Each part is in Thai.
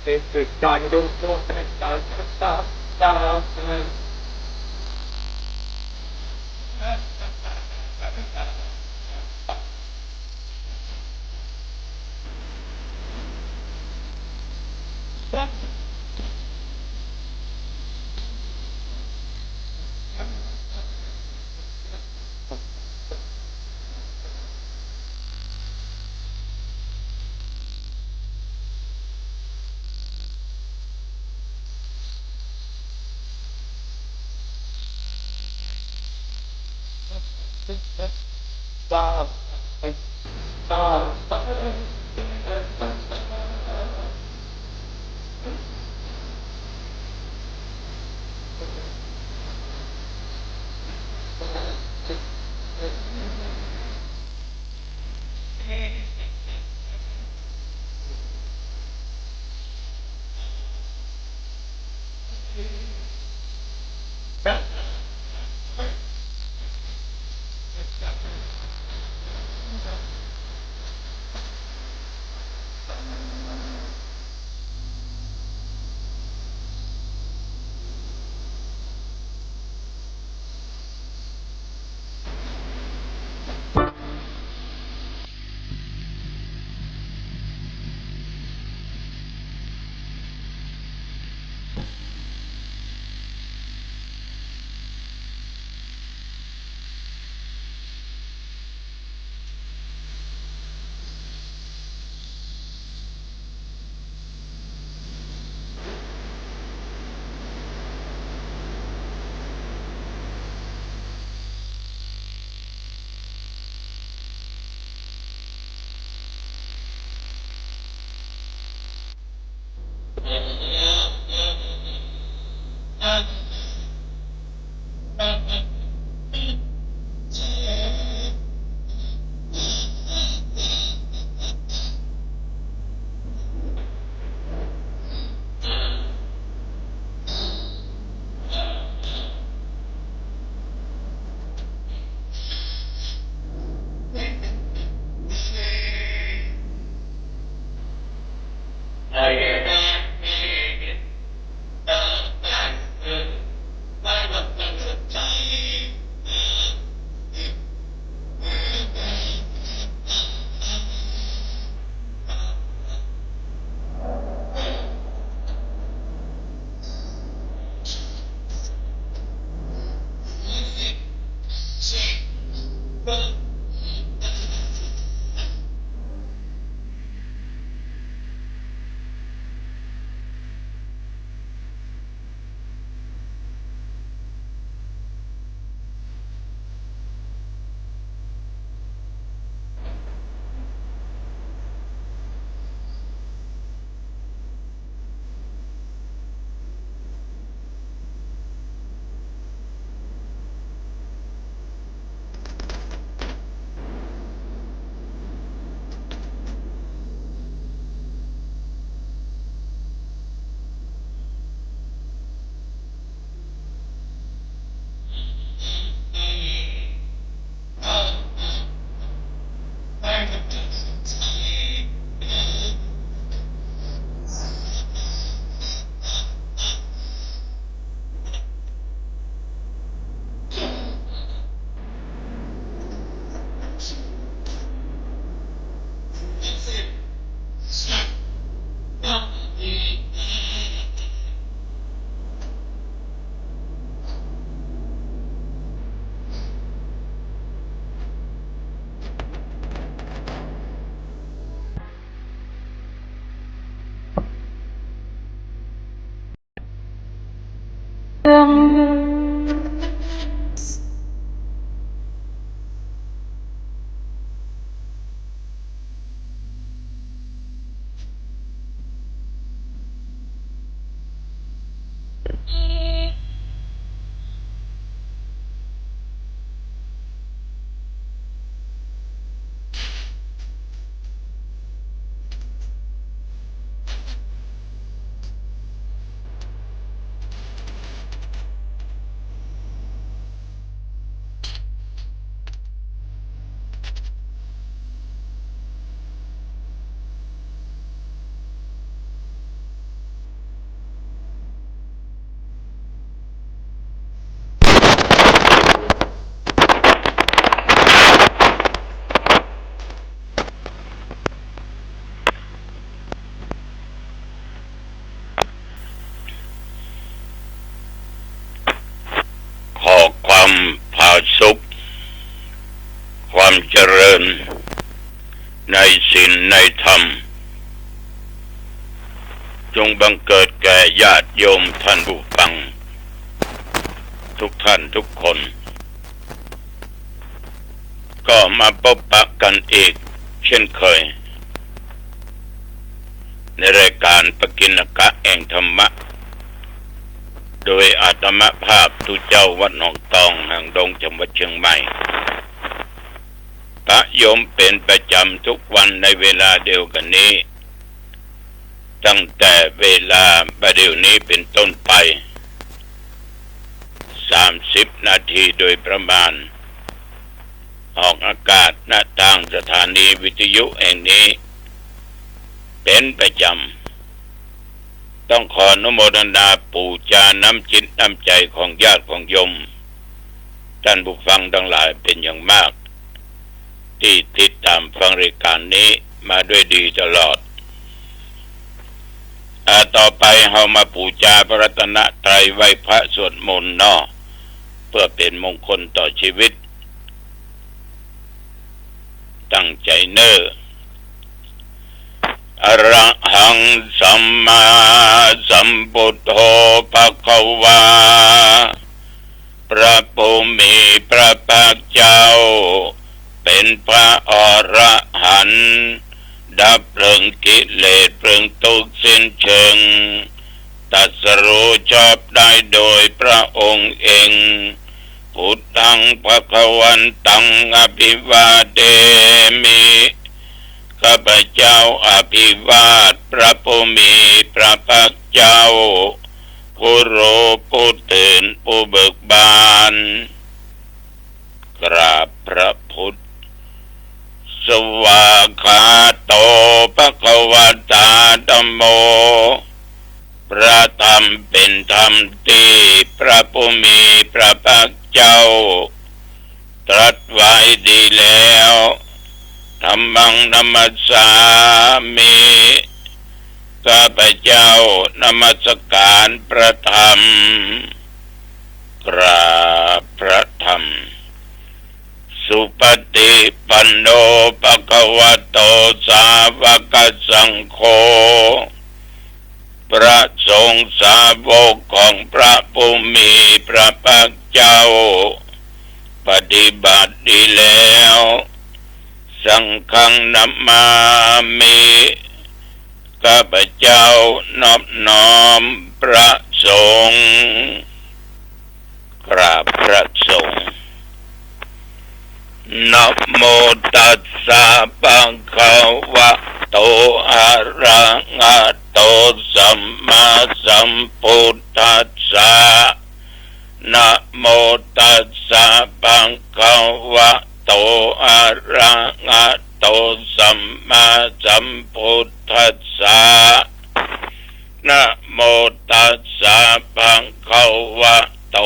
This is done, ขอความผาสุกความเจริญในศีลในธรรมจงบังเกิดแก่ญาติโยมท่านผู้ฟังทุกท่านทุกคนก็มาพบปะกันอีกเช่นเคยในรายการปกิณกะแห่งธรรมะโดยอาตมาภาพตุเจ้าวัดหนองตองแห่งดงจังหวัดเชียงใหม่พระโยมเป็นประจำทุกวันในเวลาเดียวกันนี้ตั้งแต่เวลาประเดี๋ยวนี้เป็นต้นไป30 นาทีโดยประมาณออกอากาศณทางสถานีวิทยุแห่งนี้เป็นประจำต้องขออนุโมทนาปูจาน้ำจิตน้ำใจของญาติของโยมท่านผู้ฟังทั้งหลายเป็นอย่างมากที่ติดตามฟังรายการนี้มาด้วยดีตลอดต่อไปเรามาปูจาพระรัตนตรัยไหว้พระสวดมนต์เนาะเพื่อเป็นมงคลต่อชีวิตตั้งใจเน้ออะระหังสัมมาสัมพุทโธภควาพระผู้มีพระภาคเจ้าเป็นพระอรหันต์ดับเพลิงกิเลสเพลิงทุกข์สิ้นเชิงตรัสรู้ชอบได้โดยพระองค์เองพุทธังภวันตังอภิวาเทมิข้าพเจ้าอภิวาทพระผู้มีพระภาคเจ้าผู้รู้ผู้ตื่นผู้เบิกบานกราบพระพุทธสวากขาโตภควตาธัมโมพระธรรมเป็นธรรมที่พระผู้มีพระภาคเจ้าตรัสไว้ดีแล้วธัมมังนัมมัสสามิข้าพเจ้านมัสการพระธรรมกราบพระธรรมสุปฏิปันโนภควโตสาวกสังโฆพระสงฆ์สาวกของพระผู้มีพระภาคเจ้าปฏิบัติดีแล้วสังฆังนัมมามิข้าพเจ้านอบน้อมพระสงฆ์กราบพระสงฆ์นะโมตัสสะภะคะวะโตอะระหะโตสัมมาสัมพุทธัสสะนะโมตัสสะภะคะวะโตอะระหะโตสัมมาสัมพุทธัสสะนะโมตัสสะภะคะวะโต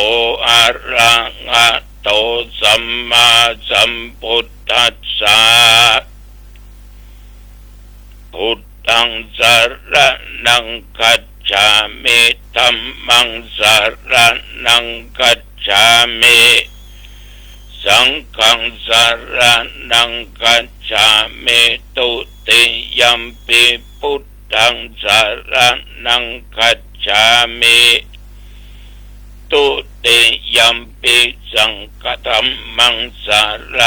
อะระหะโตสัมมาสัมพุทธัสสะพุทธังสรณังคัจฉามิธัมมังสรณังคัจฉามิสังฆังสรณังคัจฉามิตุติยัมปิพุทธังสรณังคัจฉามิ ตุติยัมปิสังฆธัมมังสาร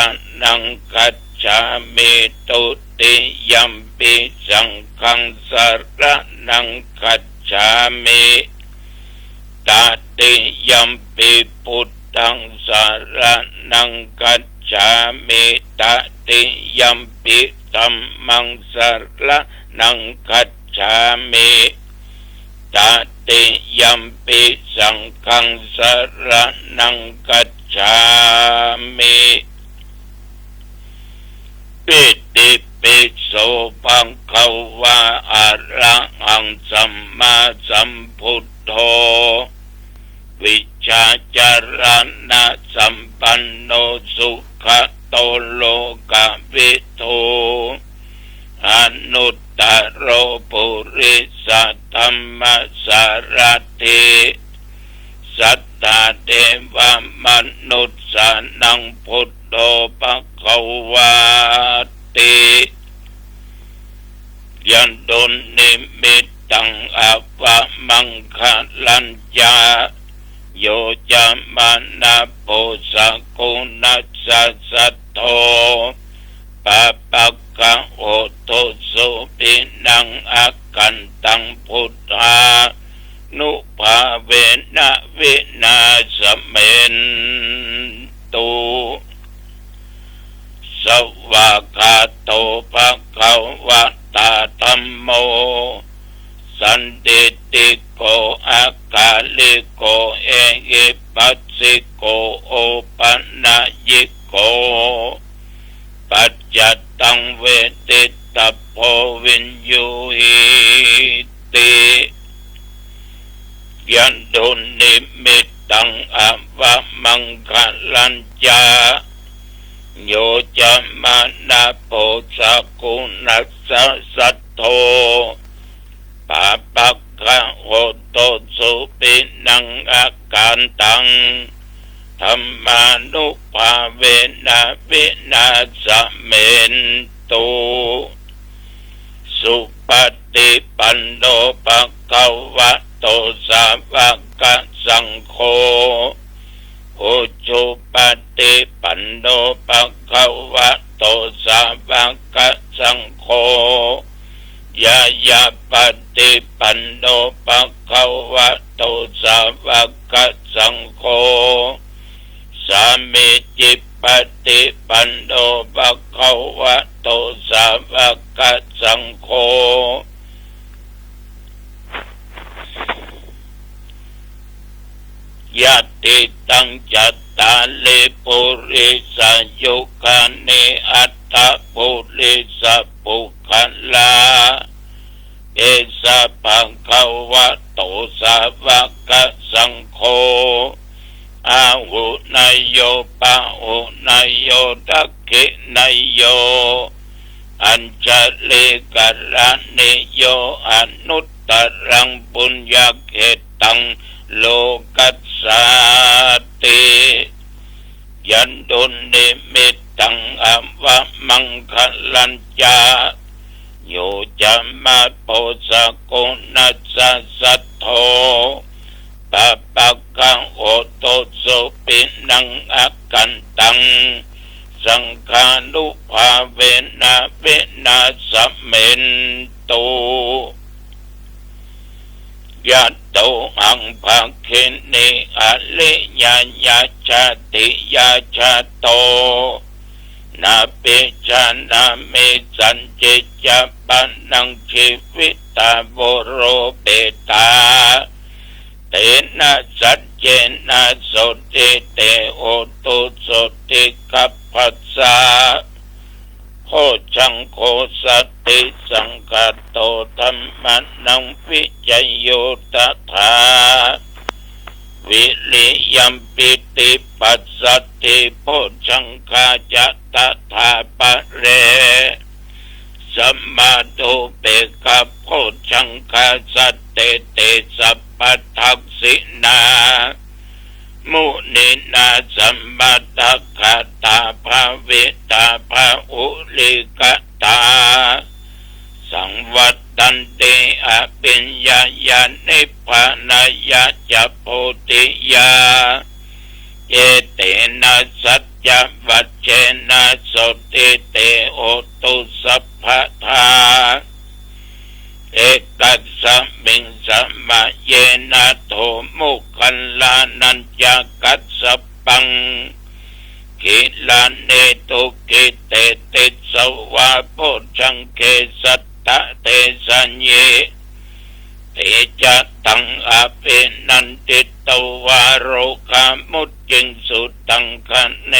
นังคัจฉามิตุติยัมปิสังฆังสารนังคัจฉามิตติยัมปิพุทธังสารนังคัจฉามิตติยัมปิธัมมังสารนังคัจฉามิตติยัมปิสังฆังสารนังคัจฉามิปิติปิโสภะคะวะอะระหังสัมมาสัมพุทโธวิชชาจารณะสัมปันโนสุขโตโลกวิทูอนุตตโรปุริสธัมมสารถิสัทธาเทวมนุษย์สานังพุทโธภควาติยันโดนิมิตตังอวะมังคลัญญาโยจามานาโพสกุณัสสะโตปะปะกะโอโตสุปินังอากันตังพุทธานุภาเวนะวินาสเมนตุสวากาโตภะคะวะตาธัมโมสันติติโกอาคาลิโกเอหิปัสสิโกโอปันนายิโกปัจจตังเวทิตาโพวินยูหิติยันโดนิมิตตังอวะมังคลัญญาโยจามานาโพสกุณัสสะโตปะปะกะโหโตสุปินังอาการตังธัมมานุภาเวนะวินาสเมนตุสุปฏิปันโนภะคะวะโตสาวกสังโฆอุจุปฏิปันโนภะคะวะโตสาวกสังโฆยายาปฏิปันโนภะคะวะโตสาวกสังโฆสามิจิปฏิปันโนภะคะวะโตสาวกสังโฆยะติตังจัตตาลิปุริสยุคานิอัตถปุริสปุคลาเอสะภะคะวะโตสาวกสังโฆอาหุนายโยปะหุนายโยทักขินายโยอัญชลิกรณิโยอนุตตรังปุญญเขตังโลกัสสาติยันโดนิมิตตังอวะมังคลัญญาโยจามาโพสกุณัสสะโตปะปะกะโอโตสุปินังอากันตังสังฆานุภาเวนะวินาสเมนตุยัตโตหังภะคินิอะลิญาญาชาติยาชาโตนาปิจานามิสันจิจาปันนังชีวิตาโวโรเปตาเตนะสัจเจนะโสติเตโอตุโสติกัปปัสสะโคจังโคสติสังฆโตธัมมานังวิจโยตถาวิริยัมปิติปัสสติโพชังคาจัตถาปะเรสัมมาตุเปกะโพชังคาสัตเตเตสัพพทักษินามุนินาสัมมาทัคาตาภาเวตาภาอุลิกตาสังวัต ตันเตอปิญญาญาณิพพานายะจะโพธิยาเอเตนะสัจจวัชเชนะโสติเตโอตุสัพพทาเอกัสสมิงสัมมาเยนะโทมุขันลานัญจกัสสปังกิลานิตุกิเตติสวะโพชังเกสัตตะเตสัญเยเตจะตังอภินันติตวาโรคามุจจิงสุตังคะเน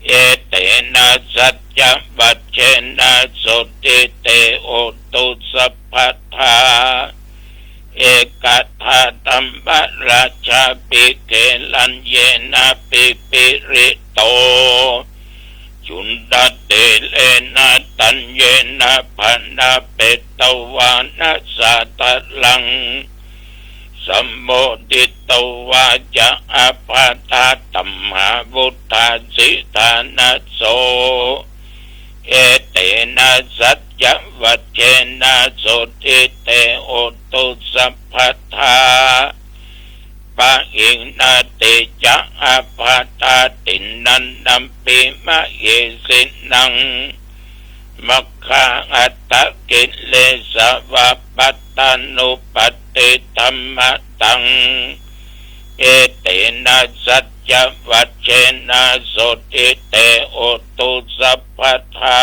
เอเตนะสัจจวัชเชนะโสติเตโอตุสัพพทาเอกทาตัมบราชาปิเกลันเยนะปิปิริโตจุนดาเตเลนะตัญเยนะพันนาเปตวานะสัตลังสัมโมทิตวาจะอาภาตาตัมหาบุตตาสิทานะโสเอเตนะสัจจวัชเชนะโสติเตโอตุสัพพทาปะหินาติจะอาภาตาตินันนัมปิมะเยสินังมัคคะอัตตกิเลสวะปัตตานุปัตติธัมมตังเอเตนะสัจจวัชเชนะโสติเตโอตุสัพพทา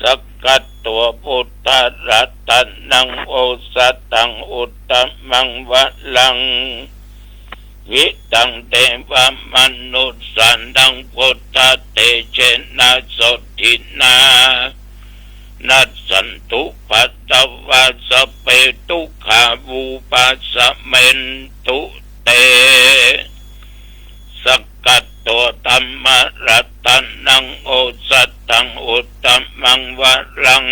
สักกัตตัวพุทธรัตนังโอสัตตังอุตตมังวะลังวิตังเตวมนุสสันดังพุทธเตเชนะโสตินานัสสันตุปัตตวาสเปตุขาวูปัสสะเมนตุเตสักกัตตัวธัมมรัตนังโอสัตตังอุตตมังวะลัง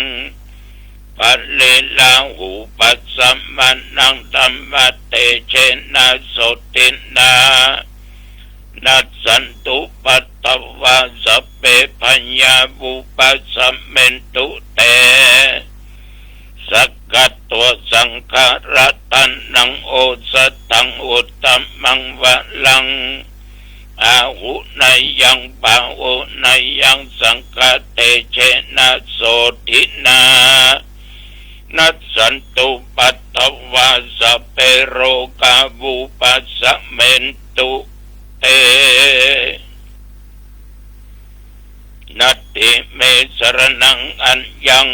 ปัลเลลาหูปัสสะมานังธัมมเตเชนะโสตินานัสสันตุปัตตวาสเปปัญญาบุปัสสะเมนตุเตสักกัตตัวสังฆรัตนังโอสัตตังอุตตมังวะลังอาหุนายังปาหุนายังสังฆเตเชนะโสตินานัสสันตุปัตตวาสเปโรกาบุปัสสะเมนตุเตนัตติเมสรนังอัญญัง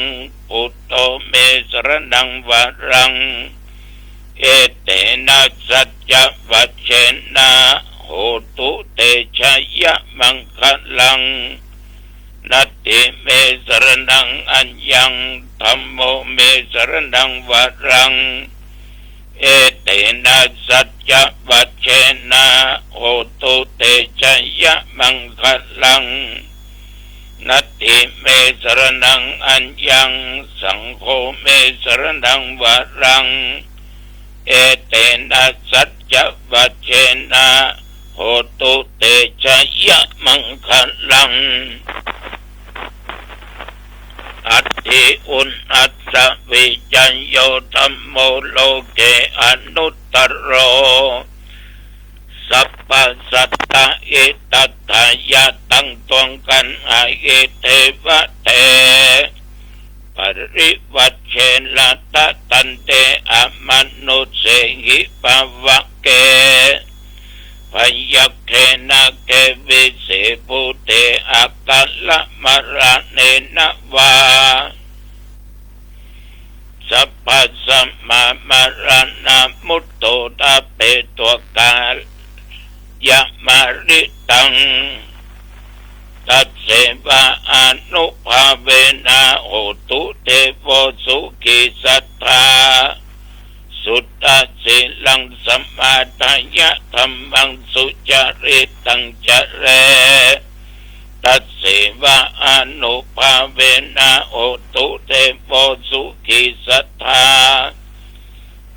พุทโธเมสรนังวะรังเอเตนะสัจจวัชเชนะโหตุเตชะยะมังคะลังนัตติเมสรนังอัญญังธัมโมเมสรนังวะรังเอเตนะสัจจวัชเชนะโหตุเตชะยะมังคะลังนัตติเมสรนังอัญญังสังโฆเมสรนังวะรังเอเตนะสัจจวัชเชนะโหตุเตชะยะมังคะลังอัตติอุณอัตตวิจัญโยธัมโมโลเกอนุตตโรสัพพสัตตะเอตัตถายะตั้งตวงกันอาเอเทวะเตปริวัชเชนะตะตันเตอมนุเสหิปวะเกพยัคเขนะเกวิเสปุเตอากัลละมะระเนนะวาสัพพสัมมามรณะมุตโตตะเปตัวกาลยะมาริตังตัสเสวะอนุภาเวนะโหตุเทโวสุขิสัทธาสุตตะสิลังสัมมาทายะธัมมังสุจริตังจเรตัสเสวะอนุภาเวนะโหตุเทโวสุขิสัทธา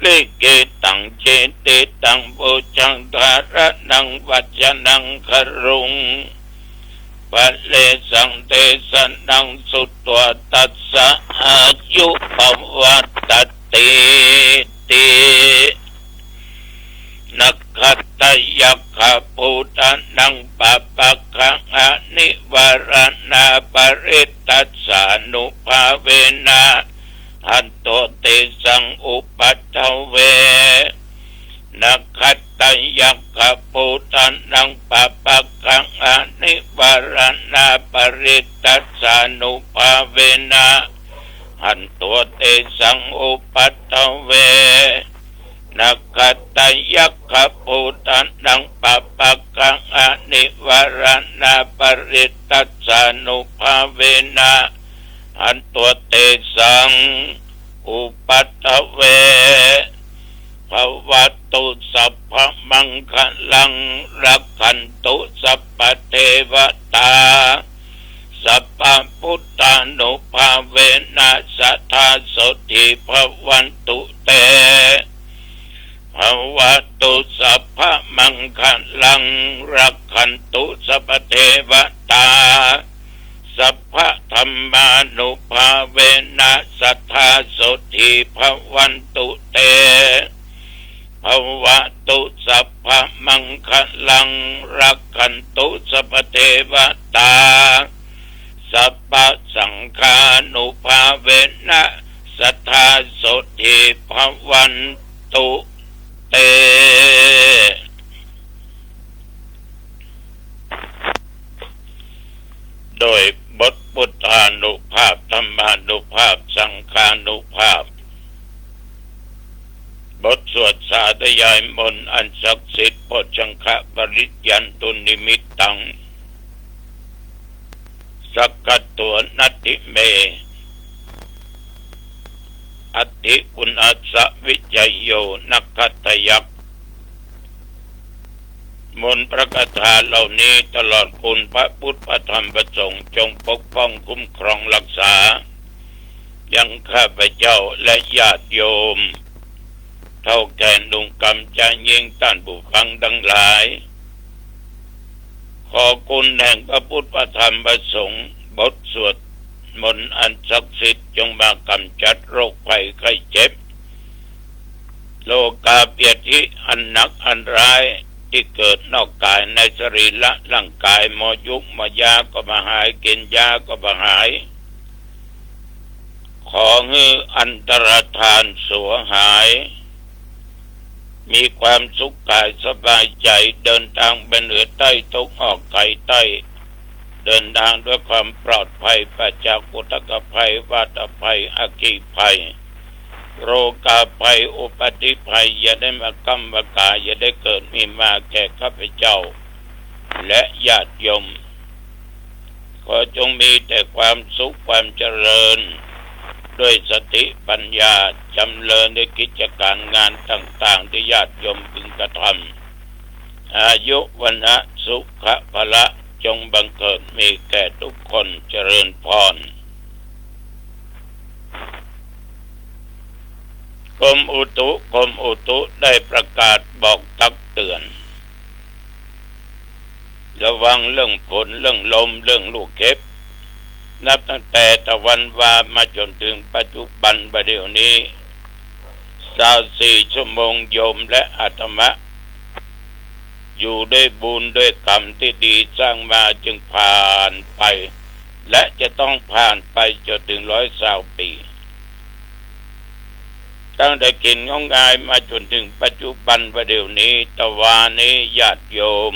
ลิกิตังเจติตังโพชังธารนังวัจนังครุง ปะเลสังเตสนังสุตตัวตัสสะอายุภวัตติตินักขัตตยักขภูตานังปะปะคะอะนิวรณาปริตตัสสานุภาเวนะอันโตเตสังอุปัฏฐเวนักขัตตยักขภูตานังปะปะคะอะนิวรณาปริตตัสสานุภาเวนะอันโตเตสังอุปัฏฐเวนักขัตตยักขภูตานังปะปะคะอะนิวรณาปริตตัสสานุภาเวนะอันโตเตสังอุปัฏฐเวภวัตุสัพพมังคลังรักขันตุสัพพเทวตาสัพพพุทธานุภาเวนะสัทธาโสติภวันตุเตภวัตุสัพพมังคลังรักขันตุสัพพเทวตาสัพพธรรมานุภาเวนะสัทธาโสติภวันตุเตภวตุสัพพมังคลังรักขันตุสัพพเทวตาสัพพสังฆานุภาเวนะสัทธาโสติภวันตุเตโดยบทพุทธานุภาพธรรมานุภาพสังฆานุภาพบทสวดสาธยายมนต์อันศักดิ์สิทธิ์โพชังคปริยันตุนิมิตตังสักกตัวนัตติเมอัตติกุณัสสวิจัยโยนักขัตตยักษ์มนต์พระคาถาเหล่านี้ตลอดคุณพระพุทธพระธรรมพระสงฆ์จงปกป้องคุ้มครองรักษายังข้าพเจ้าและญาติโยมเท่าแก่ลุงกำจะยิ่งต้านผู้ฟังทั้งหลายขอคุณแห่งพระพุทธพระธรรมพระสงฆ์บทสวดมนต์อันศักดิ์สิทธิ์จงมากำจัดโรคภัยไข้เจ็บโลกาเปียธิอันหนักอันร้ายที่เกิดนอกกายในสรีระร่างกายหมอยุกหมอยาก็มาหายกินยาก็มาหายขอให้อันตรธานสัวหายมีความสุขกายสบายใจเดินทางเป็นเหนือใต้ทุกออกไกลใต้เดินทางด้วยความปลอดภัยปราศจากอุทกภัยวาตภัยอัคคีภัยโรคาภัยอุปัฏฐิภัยอย่าได้มากำมากาอย่าได้เกิดมีมาแก่ข้าพเจ้าและญาติโยมขอจงมีแต่ความสุขความเจริญด้วยสติปัญญาจำเริญในกิจการงานต่างๆที่ญาติโยมพึงกระทำอายุวันนะสุขภละจงบังเกิดมีแก่ทุกคนเจริญพรกรมอุตุได้ประกาศบอกตักเตือนระวังเรื่องฝนเรื่องลมเรื่องลูกเห็บนับตั้งแต่ตะวันวามาจนถึงปัจจุบันประเดี๋ยวนี้24 ชั่วโมงโยมและอาตมะอยู่ด้วยบุญด้วยกรรมที่ดีสร้างมาจึงผ่านไปและจะต้องผ่านไปจนถึง120 ปีตั้งแต่กินงงายมาจนถึงปัจจุบันประเดี๋ยวนี้ตะวันนี้ญาติโยม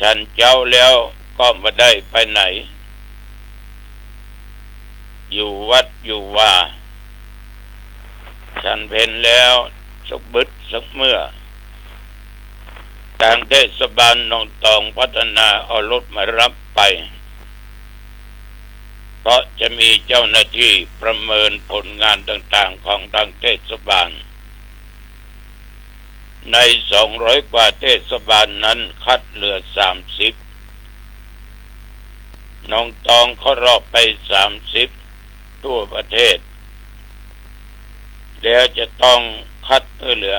ฉันเจ้าแล้วก็ไม่ได้ไปไหนอยู่วัดอยู่ว่าฉันเพ็ญแล้วสักบึดสักเมื่อทางเทศบาลหนองตองพัฒนาเอารถมารับไปเพราะจะมีเจ้าหน้าที่ประเมินผลงานต่างๆของทางเทศบาลใน200 กว่าเทศบาลนั้นคัดเหลือ30น้องตองเขารอบไป30ทั่วประเทศแล้วจะต้องคัดเหลือ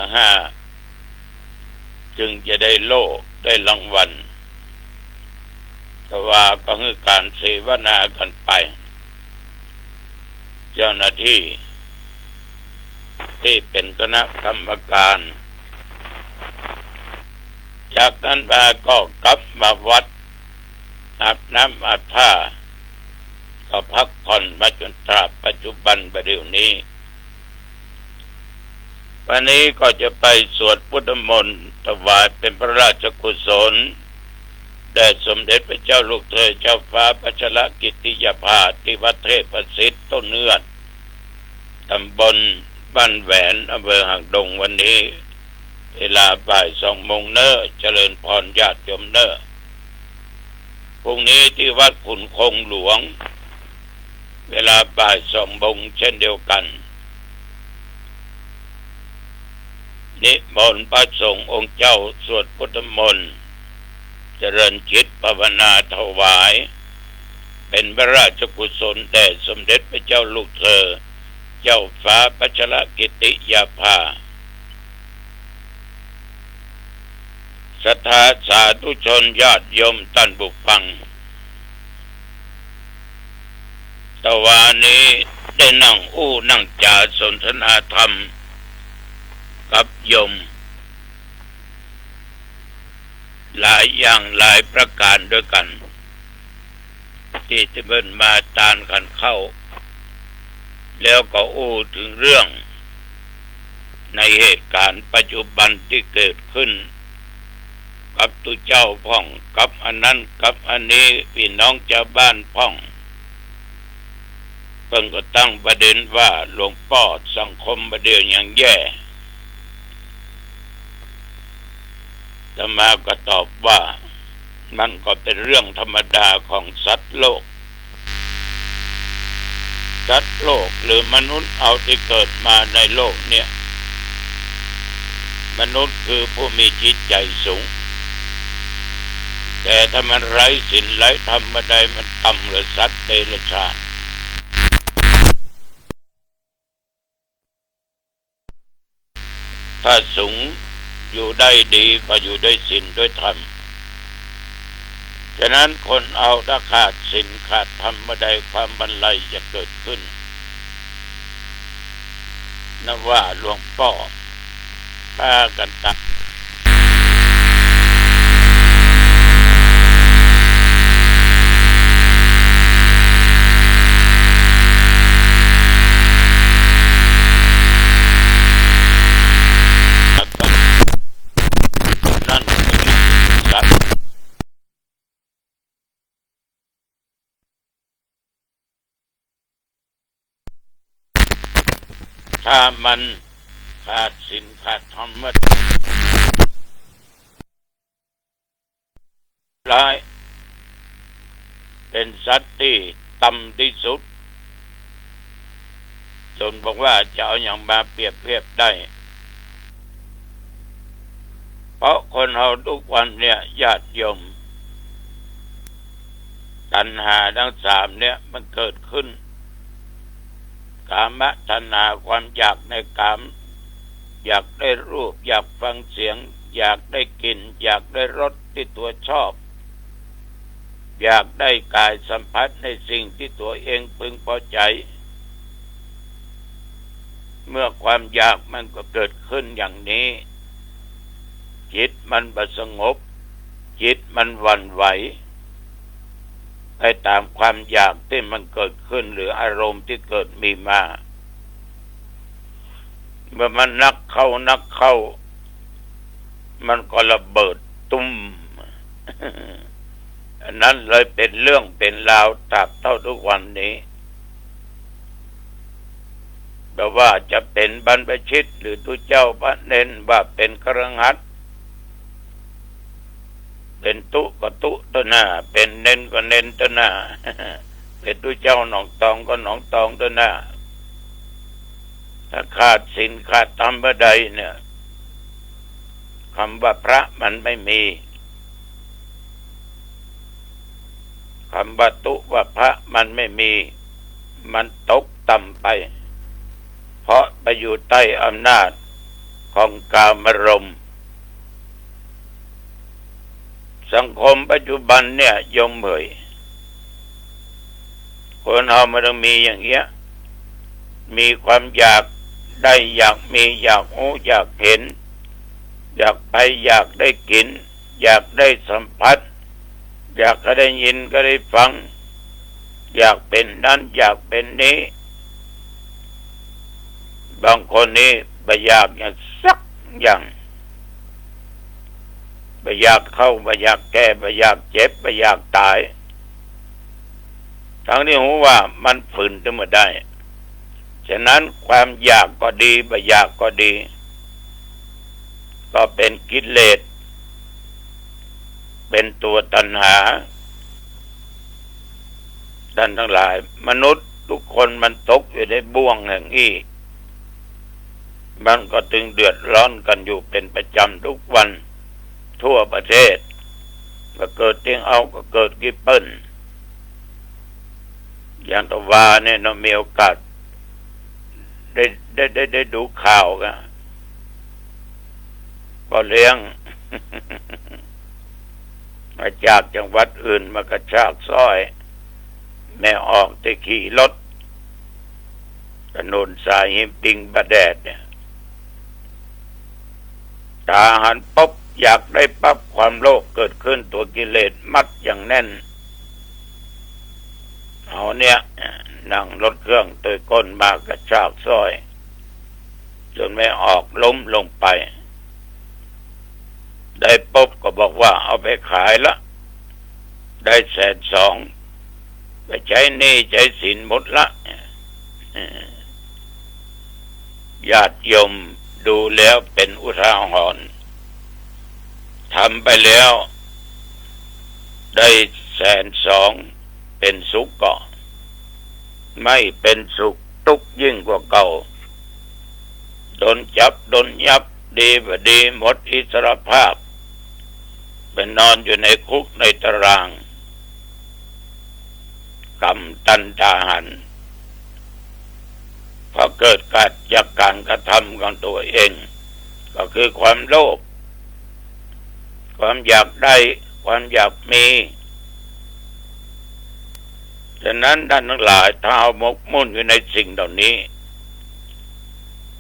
5จึงจะได้โล่ได้รางวัล แต่ว่าก็คือการเสวนากันไปเจ้าหน้าที่ที่เป็นคณะกรรมการจากนั้นมาก็กลับมาวัดอาบน้ำอาบท่าก็พักผ่อนมาจนตราบปัจจุบันประเดี๋ยวนี้วันนี้ก็จะไปสวดพุทธมนต์ถวายเป็นพระราชกุศลแด่สมเด็จพระเจ้าลูกเธอเจ้าฟ้าพัชรกิติยาภาที่วัดเทพประสิทธิ์ต้นเนื้อตำบลบ้านแหวนอำเภอหางดงวันนี้เวลาบ่าย2 โมงเนอะเจริญพรญาติโยมเนอะพรุ่งนี้ที่วัดขุนคงหลวงเวลาบ่าย2 โมงเช่นเดียวกันนิมนต์พระสงฆ์องค์เจ้าสวดพุทธมนต์เจริญจิตภาวนาถวายเป็นพระราชกุศลแด่สมเด็จพระเจ้าลูกเธอเจ้าฟ้าพัชรกิติยาภาศรัทธาสาธุชนญาติโยมท่านผู้ฟังตะวันนี้ได้นั่งนั่งจาสนทนาธรรมกับโยมหลายอย่างหลายประการด้วยกันที่จะเบิ่นมาตานกันเข้าแล้วก็ถึงเรื่องในเหตุการณ์ปัจจุบันที่เกิดขึ้นกับตัวเจ้าพ่องกับอันนั้นกับอันนี้พี่น้องชาวบ้านพ่องเพิ่งก็ตั้งประเด็นว่าหลวงพ่อสังคมประเดี๋ยวยังแย่อาตมาก็ตอบว่ามันก็เป็นเรื่องธรรมดาของสัตว์โลกสัตว์โลกหรือมนุษย์เอาที่เกิดมาในโลกเนี่ยมนุษย์คือผู้มีจิตใจสูงแต่ถ้ามันไร้ศีลไร้ธรรมใดมันต่ำหรือสัตว์เดรัจฉานถ้าสูงอยู่ได้ดีก็อยู่ด้วยศีลด้วยธรรมฉะนั้นคนเอาถ้าขาดศีลขาดธรรมใดความบรรลัยจะเกิดขึ้นนับว่าหลวงพ่อพากันตักถ้ามันขาดศีลขาดธรรมร้ายเป็นสัตว์ที่ต่ำที่สุดจนบอกว่าจะเอาอย่างมาเปรียบเทียบได้เพราะคนเราทุกวันเนี่ยญาติโยมตัณหาทั้ง3เนี่ยมันเกิดขึ้นกามตัณหาความอยากในกามอยากได้รูปอยากฟังเสียงอยากได้กลิ่นอยากได้รสที่ตัวชอบอยากได้กายสัมผัสในสิ่งที่ตัวเองพึงพอใจเมื่อความอยากมันก็เกิดขึ้นอย่างนี้จิตมันบ่สงบจิตมันหวั่นไหวไปตามความอยากที่มันเกิดขึ้นหรืออารมณ์ที่เกิดมีมาเมื่อมันนักเข้ามันก็ระเบิดตุ้ม อันนั้นเลยเป็นเรื่องเป็นราวตราบเท่าทุกวันนี้แบบว่าจะเป็นบรรพชิตหรือตุเจ้าพระเนนว่าเป็นคฤหัสถ์เป็นตุก็ตุตัวหน้าเป็นเน้นก็เน้นตัวหน้า เป็นตุเจ้าหนองตองก็หนองตองตัวหน้าถ้าขาดศีลขาดธรรมใดเนี่ยคำว่าพระมันไม่มีคำว่าตุว่าพระมันไม่มีมันตกต่ำไปเพราะไปอยู่ใต้อำนาจของกามารมณ์ สังคมปัจจุบันเนี่ยยมเหยคนเรามันต้องมีอย่างเงี้ยมีความอยากได้อยากมีอยากรู้อยากเห็นอยากไปอยากได้กินอยากได้สัมผัสอยากได้ยินก็ได้ฟังอยากเป็นนั้นอยากเป็นนี้บางคนนี่ไม่อยากอย่างสักอย่างไม่อยากเข้าไม่อยากแก้ไม่อยากเจ็บไม่อยากตายทั้งที่รู้ว่ามันฝืนขึ้นมาได้ฉะนั้นความอยากก็ดีไม่อยากก็ดีก็เป็นกิเลสเป็นตัวตัณหาท่านทั้งหลายมนุษย์ทุกคนมันตกอยู่ในบ่วงแห่งนี้มันก็ถึงเดือดร้อนกันอยู่เป็นประจำทุกวันทั่วประเทศก็เกิดเตียงเอาก็เกิดกิปเปิลอย่างตะวาเนี่ยเรามีโอกาสได้ดูข่าวกันก็เลี้ยง มาจากจังหวัดอื่นมากระชากสร้อยแม่ออกไปขี่รถถนนสายหิมปิงบะแดดเนี่ยตาหันปุ๊บอยากได้ปั๊บความโลภเกิดขึ้นตัวกิเลสมัดอย่างแน่นเอาเนี่ยนั่งรถเครื่องเตยก้นมากระชากสร้อยจนไม่ออกล้มลงไปได้ปุ๊บก็บอกว่าเอาไปขายละได้120,000ไปใช้หนี้ใช้สินหมดละญาติโยมดูแล้วเป็นอุทาหรณ์ทำไปแล้วได้120,000เป็นสุขก็ไม่เป็นสุขทุกข์ยิ่งกว่าเก่าโดนจับโดนยับดีบ่ดีหมดอิสรภาพเป็นนอนอยู่ในคุกในตารางกรรมตันตาหันพอเกิดจากการกระทำของตัวเองก็คือความโลภความอยากได้ความอยากมีฉะนั้นท่านทั้งหลายถ้าเอาหมกมุ่นอยู่ในสิ่งเหล่านี้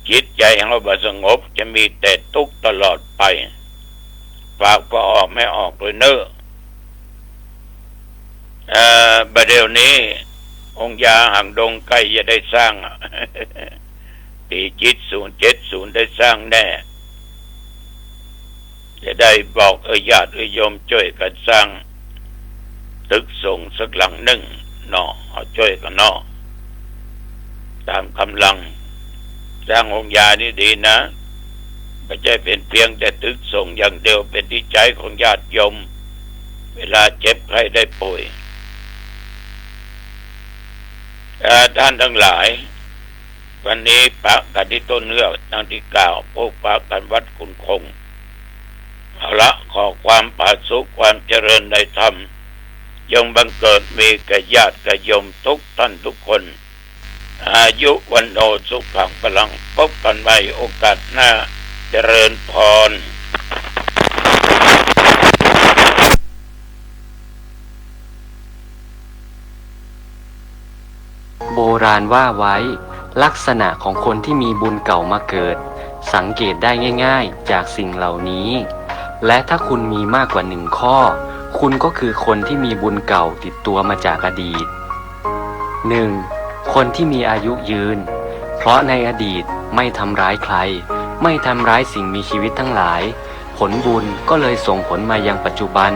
จิตใจของเราบ่สงบจะมีแต่ทุกข์ตลอดไปปากก็ออกไม่ออกเลยเนอะบัดเดี๋ยวนี้องค์ยาห่างดงใกล้จะได้สร้าง ปีจิต070ได้สร้างแน่จะได้บอกญาติโยมช่วยกันสร้างตึกส่งสักหลังหนึ่งเนาะเอาช่วยกันเนาะตามกำลังสร้างองค์ยานี่ดีนะไม่ใช่เป็นเพียงแต่ตึกส่งอย่างเดียวเป็นที่ใจของญาติโยมเวลาเจ็บไข้ได้ป่วยท่านทั้งหลายวันนี้ปะกันที่ต้นเนื้อทางที่9พบปะกันวัดคุณคงเอาละขอความผาสุกความเจริญในธรรมยงบังเกิดมีแก่ญาติโยมทุกท่านทุกคนอายุวันโนสุขังพลังพบกันใหม่โอกาสหน้าเจริญพรโบราณว่าไว้ลักษณะของคนที่มีบุญเก่ามาเกิดสังเกตได้ง่ายๆจากสิ่งเหล่านี้และถ้าคุณมีมากกว่า1ข้อคุณก็คือคนที่มีบุญเก่าติดตัวมาจากอดีต 1. คนที่มีอายุยืนเพราะในอดีตไม่ทำร้ายใครไม่ทำร้ายสิ่งมีชีวิตทั้งหลายผลบุญก็เลยส่งผลมายังปัจจุบัน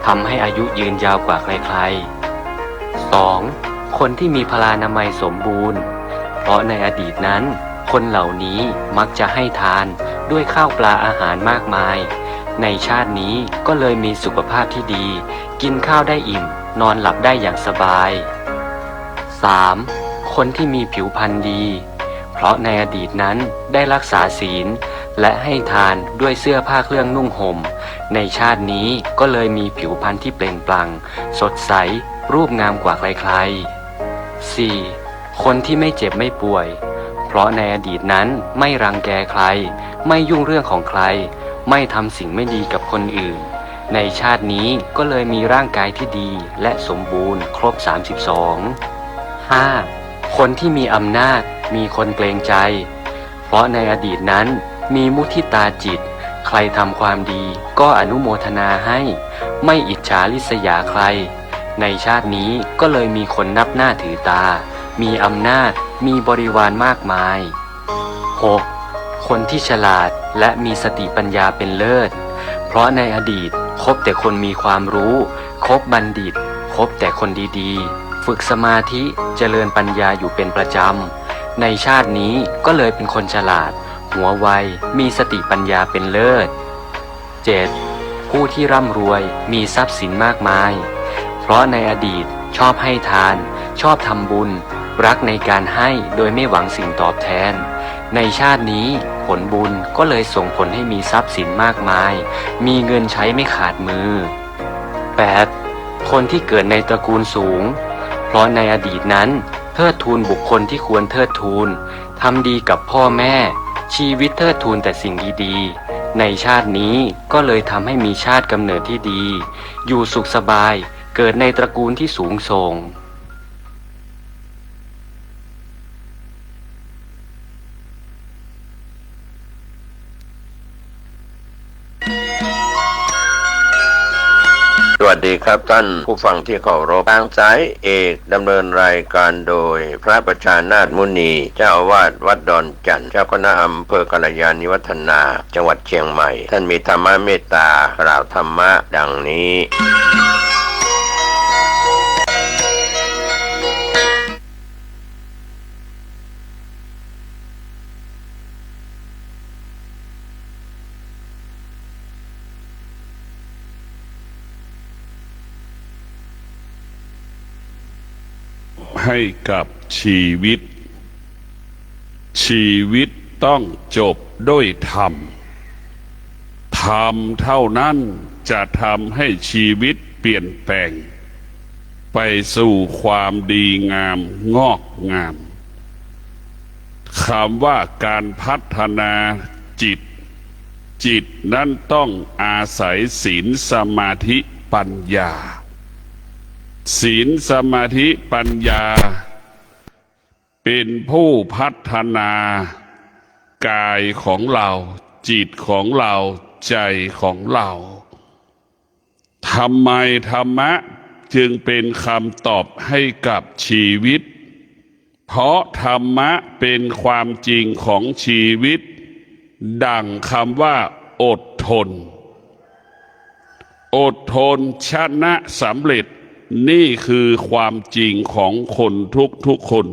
ทำให้อายุยืนยาวกว่าใครๆ 2. คนที่มีพลานามัยสมบูรณ์เพราะในอดีตนั้นคนเหล่านี้มักจะให้ทานด้วยข้าวปลาอาหารมากมายในชาตินี้ก็เลยมีสุขภาพที่ดีกินข้าวได้อิ่มนอนหลับได้อย่างสบาย 3. คนที่มีผิวพรรณดีเพราะในอดีตนั้นได้รักษาศีลและให้ทานด้วยเสื้อผ้าเครื่องนุ่งห่มในชาตินี้ก็เลยมีผิวพรรณที่เปล่งปลั่งสดใสรูปงามกว่าใครๆ 4. คนที่ไม่เจ็บไม่ป่วยเพราะในอดีตนั้นไม่รังแกใครไม่ยุ่งเรื่องของใครไม่ทำสิ่งไม่ดีกับคนอื่น ในชาตินี้ก็เลยมีร่างกายที่ดีและสมบูรณ์ครบ 32 5. คนที่มีอำนาจมีคนเกรงใจเพราะในอดีตนั้นมีมุทิตาจิตใครทำความดีก็อนุโมทนาให้ไม่อิจฉาริษยาใครในชาตินี้ก็เลยมีคนนับหน้าถือตามีอำนาจมีบริวารมากมาย 6. คนที่ฉลาดและมีสติปัญญาเป็นเลิศเพราะในอดีตคบแต่คนมีความรู้คบบัณฑิตคบแต่คนดีๆฝึกสมาธิเจริญปัญญาอยู่เป็นประจำในชาตินี้ก็เลยเป็นคนฉลาดหัวไวมีสติปัญญาเป็นเลิศ 7. ผู้ที่ร่ำรวยมีทรัพย์สินมากมายเพราะในอดีตชอบให้ทานชอบทำบุญรักในการให้โดยไม่หวังสิ่งตอบแทนในชาตินี้ผลบุญก็เลยส่งผลให้มีทรัพย์สินมากมายมีเงินใช้ไม่ขาดมือ 8. คนที่เกิดในตระกูลสูงเพราะในอดีตนั้นเทิดทูนบุคคลที่ควรเทิดทูนทำดีกับพ่อแม่ชีวิตเทิดทูนแต่สิ่งดีๆในชาตินี้ก็เลยทำให้มีชาติกำเนิดที่ดีอยู่สุขสบายเกิดในตระกูลที่สูงส่งสวัสดีครับท่านผู้ฟังที่เคารพทางสายเอกดำเนินรายการโดยพระประชานาถมุนีเจ้าอาวาสวัดดอนจันทร์เจ้าคณะอำเภอกัลยาณิวัฒนาจังหวัดเชียงใหม่ท่านมีธรรมะเมตตากล่าวธรรมะดังนี้ให้กับชีวิตชีวิตต้องจบด้วยธรรมธรรมเท่านั้นจะทำให้ชีวิตเปลี่ยนแปลงไปสู่ความดีงามงอกงามคำว่าการพัฒนาจิตนั้นต้องอาศัยศีลสมาธิปัญญาศีลสมาธิปัญญาเป็นผู้พัฒนากายของเราจิตของเราใจของเราทำไมธรรมะจึงเป็นคำตอบให้กับชีวิตเพราะธรรมะเป็นความจริงของชีวิตดังคำว่าอดทนชนะสำเร็จนี่คือความจริงของคนทุกคน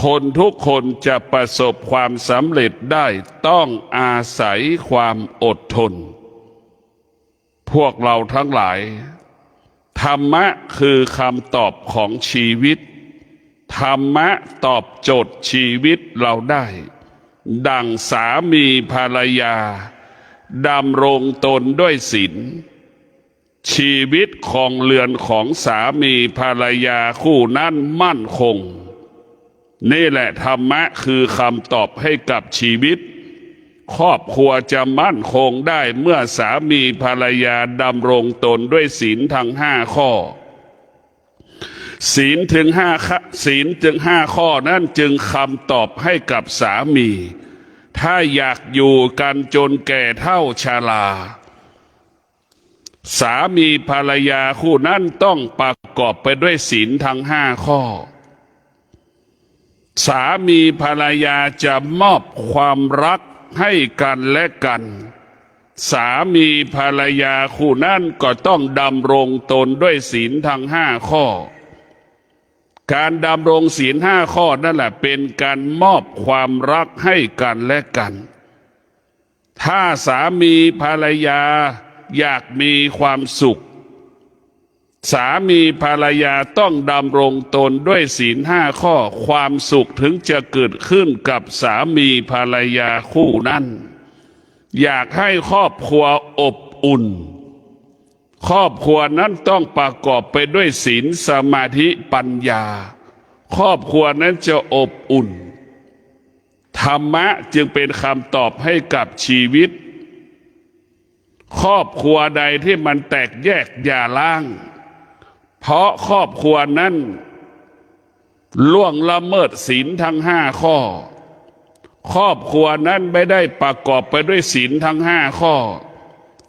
คนทุกคนจะประสบความสำเร็จได้ต้องอาศัยความอดทนพวกเราทั้งหลายธรรมะคือคำตอบของชีวิตธรรมะตอบโจทย์ชีวิตเราได้ดังสามีภรรยาดำรงตนด้วยศีลชีวิตของเรือนของสามีภรรยาคู่นั้นมั่นคงนี่แหละธรรมะคือคำตอบให้กับชีวิตครอบครัวจะมั่นคงได้เมื่อสามีภรรยาดำรงตนด้วยศีลทั้ง5 ข้อศีลถึง5 ข้อนั้นจึงคำตอบให้กับสามีถ้าอยากอยู่กันจนแก่เฒ่าชราสามีภรรยาคู่นั้นต้องประกอบไปด้วยศีลทั้ง5 ข้อสามีภรรยาจะมอบความรักให้กันและกันสามีภรรยาคู่นั้นก็ต้องดำรงตนด้วยศีลทั้ง5 ข้อการดำรงศีล5 ข้อนั่นแหละเป็นการมอบความรักให้กันและกันถ้าสามีภรรยาอยากมีความสุขสามีภรรยาต้องดำรงตนด้วยศีล5 ข้อความสุขถึงจะเกิดขึ้นกับสามีภรรยาคู่นั้นอยากให้ครอบครัวอบอุ่นครอบครัวนั้นต้องประกอบไปด้วยศีลสมาธิปัญญาครอบครัวนั้นจะอบอุ่นธรรมะจึงเป็นคำตอบให้กับชีวิต ครอบครัวใดที่มันแตกแยกอย่าร้าง เพราะครอบครัวนั้นล่วงละเมิดศีลทั้ง5 ข้อครอบครัวนั้นไม่ได้ประกอบไปด้วยศีลทั้ง5 ข้อ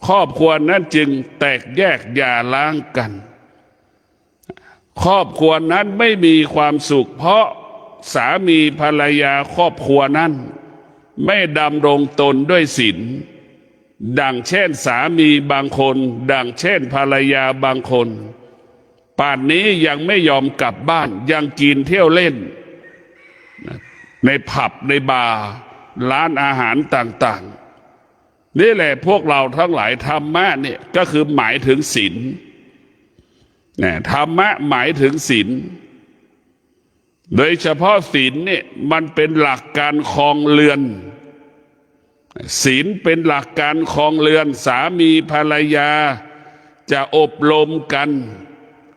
ครอบครัวนั้นจึงแตกแยกอย่าร้างกันครอบครัวนั้นไม่มีความสุขเพราะสามีภรรยาครอบครัวนั้นไม่ดำรงตนด้วยศีลดังเช่นสามีบางคนดังเช่นภรรยาบางคนป่านนี้ยังไม่ยอมกลับบ้านยังกินเที่ยวเล่นในผับในบาร์ร้านอาหารต่างๆนี่แหละพวกเราทั้งหลายธรรมะเนี่ยก็คือหมายถึงศีลธรรมะหมายถึงศีลโดยเฉพาะศีลเนี่ยมันเป็นหลักการครองเรือนศีลเป็นหลักการครองเรือนสามีภรรยาจะอบรมกัน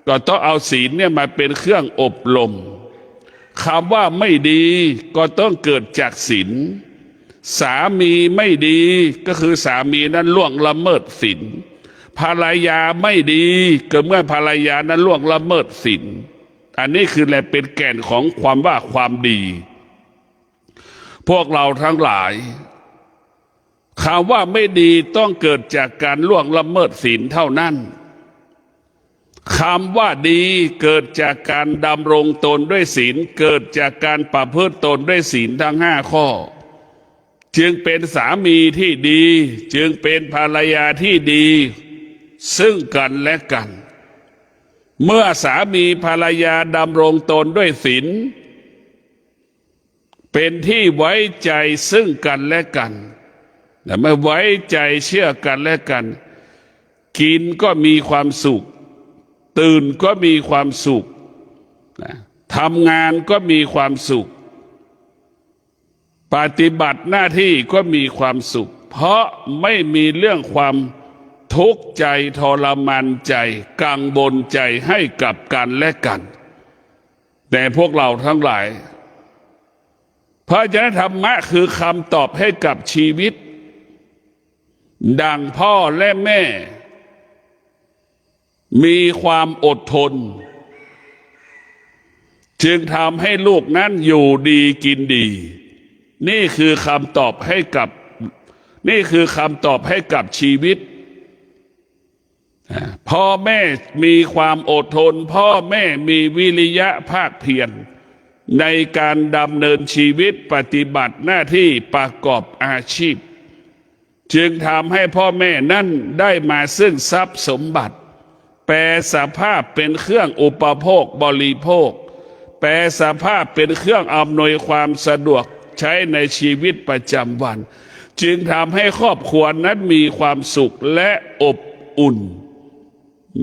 ก็ต้องเอาศีลเนี่ยมาเป็นเครื่องอบรมคำว่าไม่ดีก็ต้องเกิดจากศีลสามีไม่ดีก็คือสามีนั้นล่วงละเมิดศีลภรรยาไม่ดีก็เมื่อภรรยานั้นล่วงละเมิดศีลอันนี้คือแหละเป็นแก่นของความว่าความดีพวกเราทั้งหลายคำว่าไม่ดีต้องเกิดจากการล่วงละเมิดศีลเท่านั้นคำว่าดีเกิดจากการดำรงตนด้วยศีลเกิดจากการประพฤติตนด้วยศีลทั้ง5 ข้อจึงเป็นสามีที่ดีจึงเป็นภรรยาที่ดีซึ่งกันและกันเมื่อสามีภรรยาดำรงตนด้วยศีลเป็นที่ไว้ใจซึ่งกันและกันแต่เมื่อไว้ใจเชื่อกันและกันกินก็มีความสุขตื่นก็มีความสุขทำงานก็มีความสุขปฏิบัติหน้าที่ก็มีความสุขเพราะไม่มีเรื่องความทุกข์ใจทรมานใจกังวลใจให้กับกันและกันแต่พวกเราทั้งหลายพระเจ้าธรรมะคือคำตอบให้กับชีวิตดังพ่อและแม่มีความอดทนจึงทำให้ลูกนั้นอยู่ดีกินดีนี่คือคำตอบให้กับชีวิตพ่อแม่มีความอดทนพ่อแม่มีวิริยะภาคเพียรในการดำเนินชีวิตปฏิบัติหน้าที่ประกอบอาชีพจึงทำให้พ่อแม่นั้นได้มาซึ่งทรัพย์สมบัติแปลสภาพเป็นเครื่องอุปโภคบริโภคแปลสภาพเป็นเครื่องอำนวยความสะดวกใช้ในชีวิตประจำวันจึงทำให้ครอบครัวนั้นมีความสุขและอบอุ่น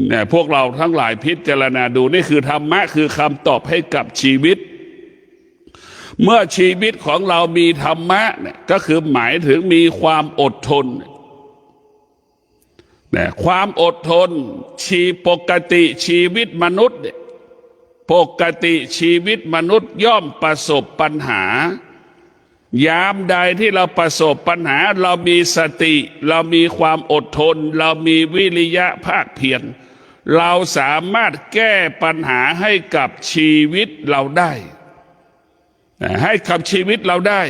เนี่ยพวกเราทั้งหลายพิจารณาดูนี่คือธรรมะคือคำตอบให้กับชีวิตเมื่อชีวิตของเรามีธรรมะเนี่ยก็คือหมายถึงมีความอดทนเนี่ยความอดทนปกติชีวิตมนุษย์เนี่ยปกติชีวิตมนุษย์ย่อมประสบปัญหายามใดที่เราประสบปัญหาเรามีสติเรามีความอดทนเรามีวิริยะภาคเพียรเราสามารถแก้ปัญหาให้กับชีวิตเราได้ให้กับชีวิตเราได้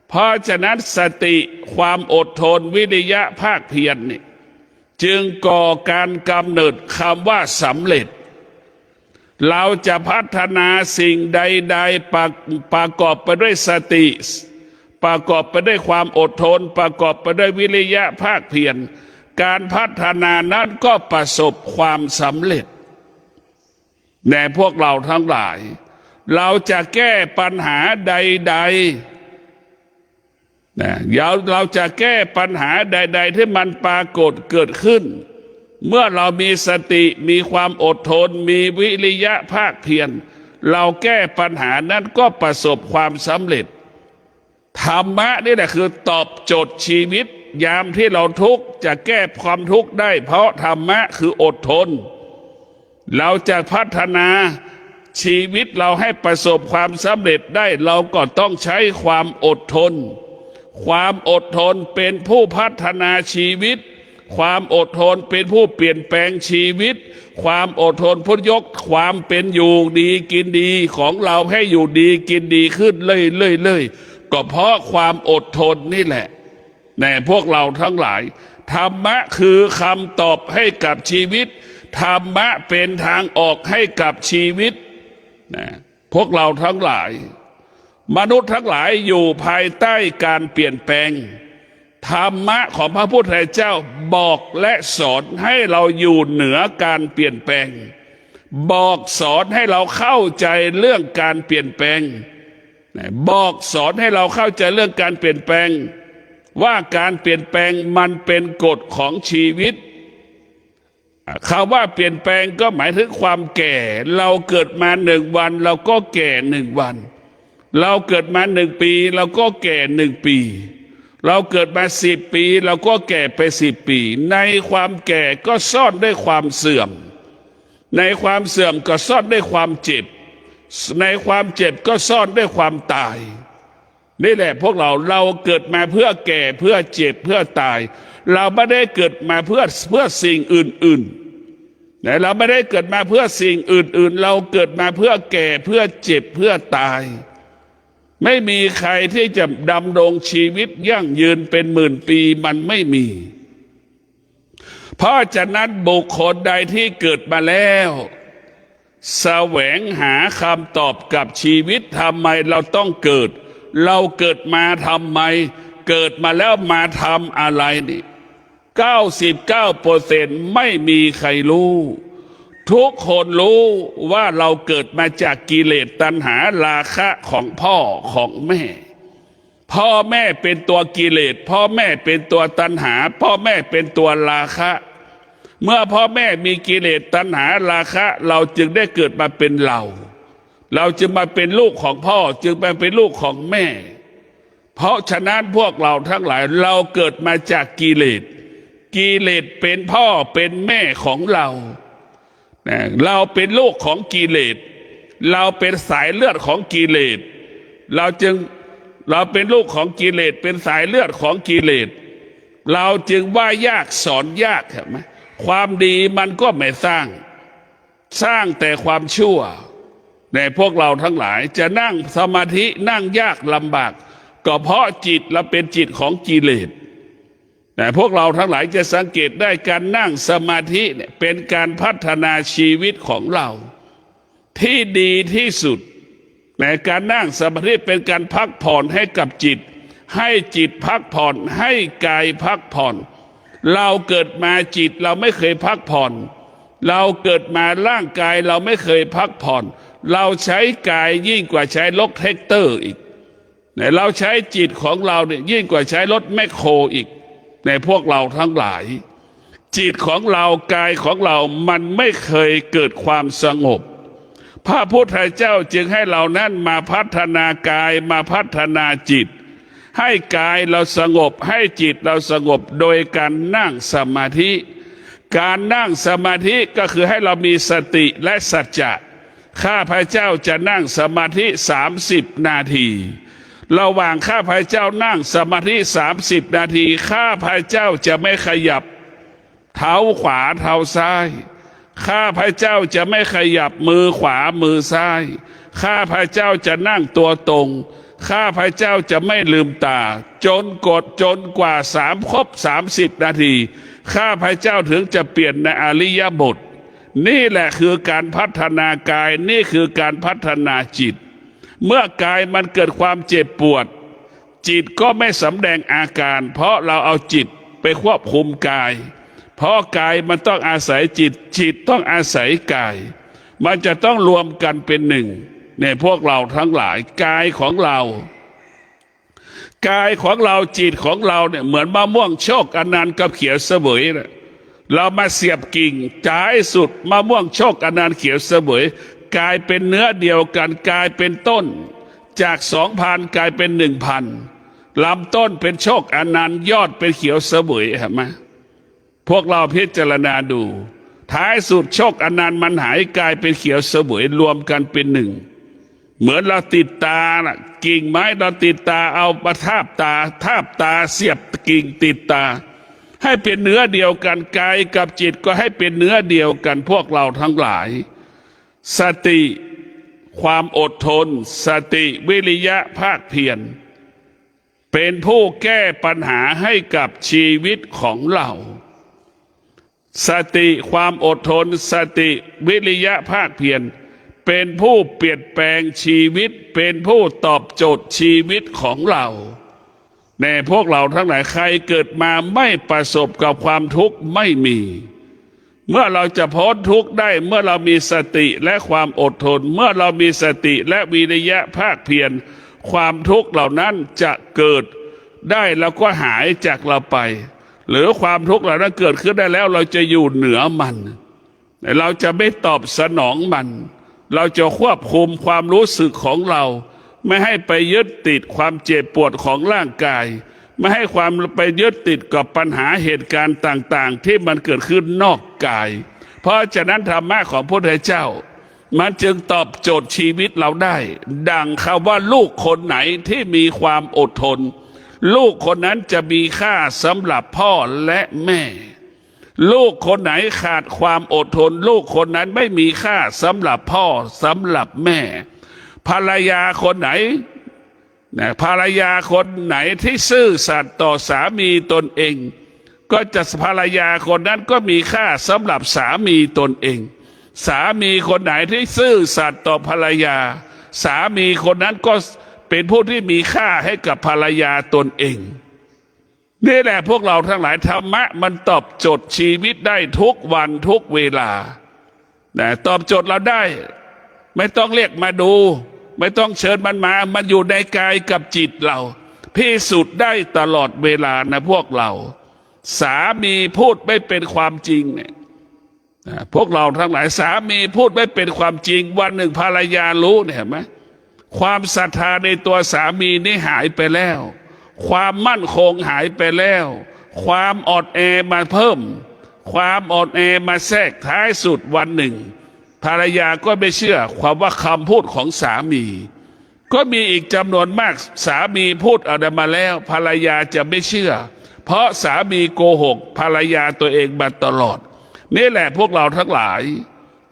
เพราะฉะนั้นสติความอดทนวิริยะภาคเพียรนี่จึงก่อการกำเนิดคำว่าสำเร็จเราจะพัฒนาสิ่งใดๆประกอบไปด้วยสติประกอบไปด้วยความอดทนประกอบไปด้วยวิริยะภาคเพียรการพัฒนานั้นก็ประสบความสำเร็จแด่พวกเราทั้งหลายเราจะแก้ปัญหาใดๆเราจะแก้ปัญหาใดๆที่มันปรากฏเกิดขึ้นเมื่อเรามีสติมีความอดทนมีวิริยะภาคเพียรเราแก้ปัญหานั้นก็ประสบความสำเร็จธรรมะนี่แหละคือตอบโจทย์ชีวิตยามที่เราทุกข์จะแก้ความทุกข์ได้เพราะธรรมะคืออดทนเราจะพัฒนาชีวิตเราให้ประสบความสำเร็จได้เราก็ต้องใช้ความอดทนความอดทนเป็นผู้พัฒนาชีวิต ความอดทนเป็นผู้เปลี่ยนแปลงชีวิตความอดทนพุทธยกความเป็นอยู่ดีกินดีของเราให้อยู่ดีกินดีขึ้นเรื่อยๆก็เพราะความอดทนนี่แหละแน่พวกเราทั้งหลายธรรมะคือคำตอบให้กับชีวิตธรรมะเป็นทางออกให้กับชีวิตนะพวกเราทั้งหลายมนุษย์ทั้งหลายอยู่ภายใต้การเปลี่ยนแปลงธรรมะของพระพุทธเจ้าบอกและสอนให้เราอยู่เหนือการเปลี่ยนแปลงบอกสอนให้เราเข้าใจเรื่องการเปลี่ยนแปลงบอกสอนให้เราเข้าใจเรื่องการเปลี่ยนแปลงว่าการเปลี่ยนแปลงมันเป็นกฎของชีวิตคำว่าเปลี่ยนแปลงก็หมายถึงความแก่เราเกิดมา1 วันเราก็แก่1 วันเราเกิดมา1 ปีเราก็แก่1 ปีเราเกิดมา10 ปีเราก็แก่ไป10 ปีในความแก่ก็ซ่อนด้วยความเสื่อมในความเสื่อมก็ซ่อนด้วยความเจ็บในความเจ็บก็ซ่อนด้วยความตายนี่แหละพวกเราเกิดมาเพื่อแก่เพื่อเจ็บเพื่อตายเราไม่ได้เกิดมาเพื่อสิ่งอื่นๆนะเราไม่ได้เกิดมาเพื่อสิ่งอื่นๆเราเกิดมาเพื่อแก่เพื่อเจ็บเพื่อตายไม่มีใครที่จะดำรงชีวิตยั่งยืนเป็น10,000 ปีมันไม่มีเพราะฉะนั้นบุคคลใดที่เกิดมาแล้วแสวงหาคำตอบกับชีวิตทำไมเราต้องเกิดเราเกิดมาทำไมเกิดมาแล้วมาทำอะไรนี่99%ไม่มีใครรู้ทุกคนรู้ว่าเราเกิดมาจากกิเลสตัณหาราคะของพ่อของแม่พ่อแม่เป็นตัวกิเลสพ่อแม่เป็นตัวตัณหาพ่อแม่เป็นตัวราคะเมื่อพ่อแม่มีกิเลสตัณหาราคะเราจึงได้เกิดมาเป็นเราจึงมาเป็นลูกของพ่อจึงมาเป็นลูกของแม่เพราะฉะนั้นพวกเราทั้งหลายเราเกิดมาจากกิเลสเป็นพ่อเป็นแม่ของเราเป็นลูกของกิเลสเราเป็นสายเลือดของกิเลสเราเป็นลูกของกิเลสเป็นสายเลือดของกิเลสเราจึงว่ายากสอนยากใช่ไหมความดีมันก็ไม่สร้างแต่ความชั่วในพวกเราทั้งหลายจะนั่งสมาธินั่งยากลำบากก็เพราะจิตเราเป็นจิตของกิเลสแต่พวกเราทั้งหลายจะสังเกตได้การนั่งสมาธิเนี่ยเป็นการพัฒนาชีวิตของเราที่ดีที่สุดในการนั่งสมาธิเป็นการพักผ่อนให้กับจิตให้จิตพักผ่อนให้กายพักผ่อนเราเกิดมาจิตเราไม่เคยพักผ่อนเราเกิดมาร่างกายเราไม่เคยพักผ่อนเราใช้กายยิ่งกว่าใช้รถแท็กเตอร์อีกเราใช้จิตของเราเนี่ยยิ่งกว่าใช้รถแมคโครอีกในพวกเราทั้งหลายจิตของเรากายของเรามันไม่เคยเกิดความสงบพระพุทธเจ้าจึงให้เรานั้นมาพัฒนากายมาพัฒนาจิตให้กายเราสงบให้จิตเราสงบโดยการนั่งสมาธิการนั่งสมาธิก็คือให้เรามีสติและสัจจะข้าพเจ้าจะนั่งสมาธิ30 นาทีระหว่างข้าพเจ้านั่งสมาธิ30 นาทีข้าพเจ้าจะไม่ขยับเท้าขวาเท้าซ้ายข้าพเจ้าจะไม่ขยับมือขวามือซ้ายข้าพเจ้าจะนั่งตัวตรงข้าพเจ้าจะไม่ลืมตาจนกว่าครบ30 นาทีข้าพเจ้าถึงจะเปลี่ยนในอริยบทนี่แหละคือการพัฒนากายนี่คือการพัฒนาจิตเมื่อกายมันเกิดความเจ็บปวดจิตก็ไม่สำแดงอาการเพราะเราเอาจิตไปควบคุมกายเพราะกายมันต้องอาศัยจิตต้องอาศัยกายมันจะต้องรวมกันเป็นหนึ่งเนี่ยพวกเราทั้งหลายกายของเราจิตของเราเนี่ยเหมือนมะม่วงโชคอนันต์กับเขียวเสวยนะเรามาเสียบกิ่งท้ายสุดมะม่วงโชคอนันต์เขียวเสวยกลายเป็นเนื้อเดียวกันกลายเป็นต้นจาก 2,000 กลายเป็น 1,000 ลำต้นเป็นโชคอนันต์ยอดเป็นเขียวเสวยเห็นไหมพวกเราพิจารณาดูท้ายสุดโชคอนันต์มันหายกลายเป็นเขียวเสวยรวมกันเป็นหนึ่งเหมือนเราติดตาน่ะกิ่งไม้เราติดตาเอามาทาบตาเสียบกิ่งติดตา ให้เป็นเนื้อเดียวกันกายกับจิตก็ให้เป็นเนื้อเดียวกันพวกเราทั้งหลายสติความอดทนสติวิริยะภาคเพียรเป็นผู้แก้ปัญหาให้กับชีวิตของเราสติความอดทนสติวิริยะภาคเพียรเป็นผู้เปลี่ยนแปลงชีวิตเป็นผู้ตอบโจทย์ชีวิตของเราในพวกเราทั้งหลายใครเกิดมาไม่ประสบกับความทุกข์ไม่มีเมื่อเราจะพ้นทุกข์ได้เมื่อเรามีสติและความอดทนเมื่อเรามีสติและวิริยะภาคเพียรความทุกข์เหล่านั้นจะเกิดได้แล้วก็หายจากเราไปหรือความทุกข์เหล่านั้นเกิดขึ้นได้แล้วเราจะอยู่เหนือมันเราจะไม่ตอบสนองมันเราจะควบคุมความรู้สึกของเราไม่ให้ไปยึดติดความเจ็บปวดของร่างกายไม่ให้ความไปยึดติดกับปัญหาเหตุการณ์ต่างๆที่มันเกิดขึ้นนอกกายเพราะฉะนั้นธรรมะของพระพุทธเจ้ามันจึงตอบโจทย์ชีวิตเราได้ดังคำว่าลูกคนไหนที่มีความอดทนลูกคนนั้นจะมีค่าสำหรับพ่อและแม่ลูกคนไหนขาดความอดทนลูกคนนั้นไม่มีค่าสำหรับพ่อสำหรับแม่ภรรยาคนไหนภรรยาคนไหนที่ซื่อสัตย์ต่อสามีตนเองก็จะภรรยาคนนั้นก็มีค่าสำหรับสามีตนเองสามีคนไหนที่ซื่อสัตย์ต่อภรรยาสามีคนนั้นก็เป็นผู้ที่มีค่าให้กับภรรยาตนเองนี่แหละพวกเราทั้งหลายธรรมะมันตอบโจทย์ชีวิตได้ทุกวันทุกเวลาตอบโจทย์เราได้ไม่ต้องเรียกมาดูไม่ต้องเชิญมันมามันอยู่ในกายกับจิตเราพิสูจน์ได้ตลอดเวลานะพวกเราสามีพูดไม่เป็นความจริงเนี่ยพวกเราทั้งหลายสามีพูดไม่เป็นความจริงวันหนึ่งภรรยารู้เนี่ยเห็นไหมความศรัทธาในตัวสามีนี่หายไปแล้วความมั่นคงหายไปแล้วความอ่อนแอมาเพิ่มความอ่อนแอมาแทรกท้ายสุดวันหนึ่งภรรยาก็ไม่เชื่อความว่าคำพูดของสามีก็มีอีกจำนวนมากสามีพูดอะไรมาแล้วภรรยาจะไม่เชื่อเพราะสามีโกหกภรรยาตัวเองมาตลอดนี่แหละพวกเราทั้งหลาย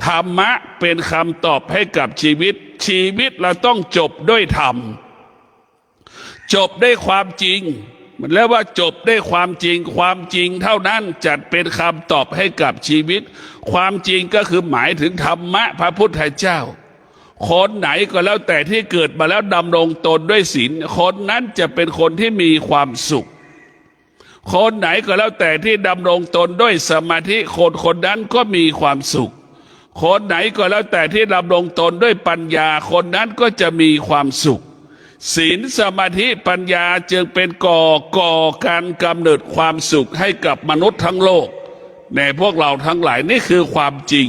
ธรรมะเป็นคำตอบให้กับชีวิตชีวิตเราต้องจบด้วยธรรมจบด้วยความจริงมันแล้วว่าจบด้วยความจริงความจริงเท่านั้นจะเป็นคำตอบให้กับชีวิตความจริงก็คือหมายถึงธรรมะพระพุทธเจ้าคนไหนก็แล้วแต่ที่เกิดมาแล้วดำรงตนด้วยศีลคนนั้นจะเป็นคนที่มีความสุขคนไหนก็แล้วแต่ที่ดำรงตนด้วยสมาธิคนนั้นก็มีความสุขคนไหนก็แล้วแต่ที่ดำรงตนด้วยปัญญาคนนั้นก็จะมีความสุขศีลสมาธิปัญญาจึงเป็นก่อการกำเนิดความสุขให้กับมนุษย์ทั้งโลกในพวกเราทั้งหลายนี่คือความจริง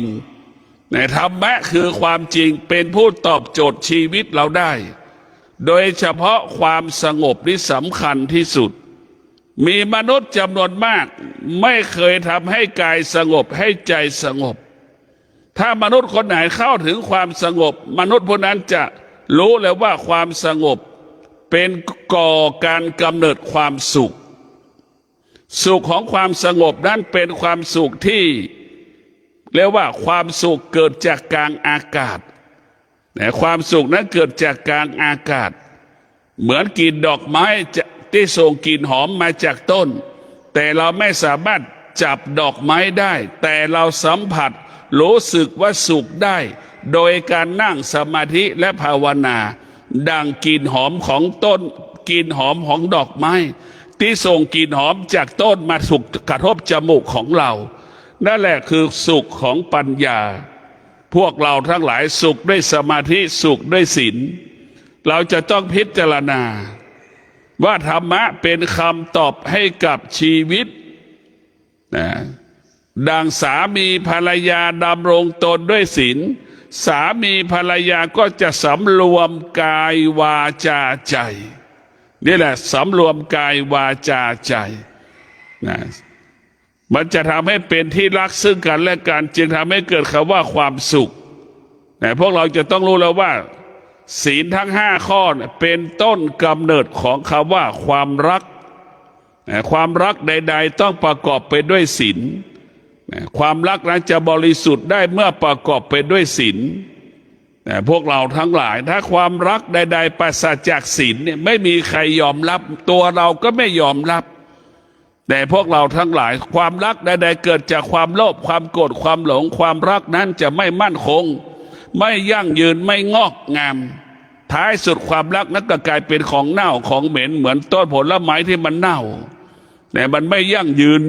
ในธรรมะคือความจริงเป็นผู้ตอบโจทย์ชีวิตเราได้โดยเฉพาะความสงบนี่สำคัญที่สุดมีมนุษย์จำนวนมากไม่เคยทำให้กายสงบให้ใจสงบถ้ามนุษย์คนไหนเข้าถึงความสงบมนุษย์ผู้นั้นจะรู้เลยว่าความสงบเป็นก่อการกำเนิดความสุขสุขของความสงบนั้นเป็นความสุขที่เรียกว่าความสุขเกิดจากกลางอากาศแต่ความสุขนั้นเกิดจากกลางอากาศเหมือนกลิ่นดอกไม้ที่ส่งกลิ่นหอมมาจากต้นแต่เราไม่สามารถจับดอกไม้ได้แต่เราสัมผัสรู้สึกว่าสุขได้โดยการนั่งสมาธิและภาวนาดังกลิ่นหอมของต้นกลิ่นหอมของดอกไม้ที่ส่งกลิ่นหอมจากต้นมาสุกกระทบจมูกของเรานั่นแหละคือสุขของปัญญาพวกเราทั้งหลายสุขด้วยสมาธิสุขด้วยศีลเราจะต้องพิจารณาว่าธรรมะเป็นคำตอบให้กับชีวิตนะดังสามีภรรยาดำรงตนด้วยศีลสามีภรรยาก็จะสำรวมกายวาจาใจนี่แหละสำรวมกายวาจาใจนะมันจะทำให้เป็นที่รักซึ่งกันและกันจึงทำให้เกิดคำว่าความสุขแต่พวกเราจะต้องรู้แล้วว่าศีลทั้ง5 ข้อเป็นต้นกำเนิดของคำว่าความรัก ความรักใดๆต้องประกอบไปด้วยศีลความรักนั้นจะบริสุทธิ์ได้เมื่อประกอบไปด้วยศีลแต่พวกเราทั้งหลายถ้าความรักใดๆปราศจากศีลเนี่ยไม่มีใครยอมรับตัวเราก็ไม่ยอมรับแต่พวกเราทั้งหลายความรักใดๆเกิดจากความโลภความโกรธความหลงความรักนั้นจะไม่มั่นคงไม่ยั่งยืนไม่งอกงามท้ายสุดความรักนั้นก็กลายเป็นของเน่าของเหม็นเหมือนต้นผลไม้ที่มันเน่าแต่มันไม่ยั่งยืน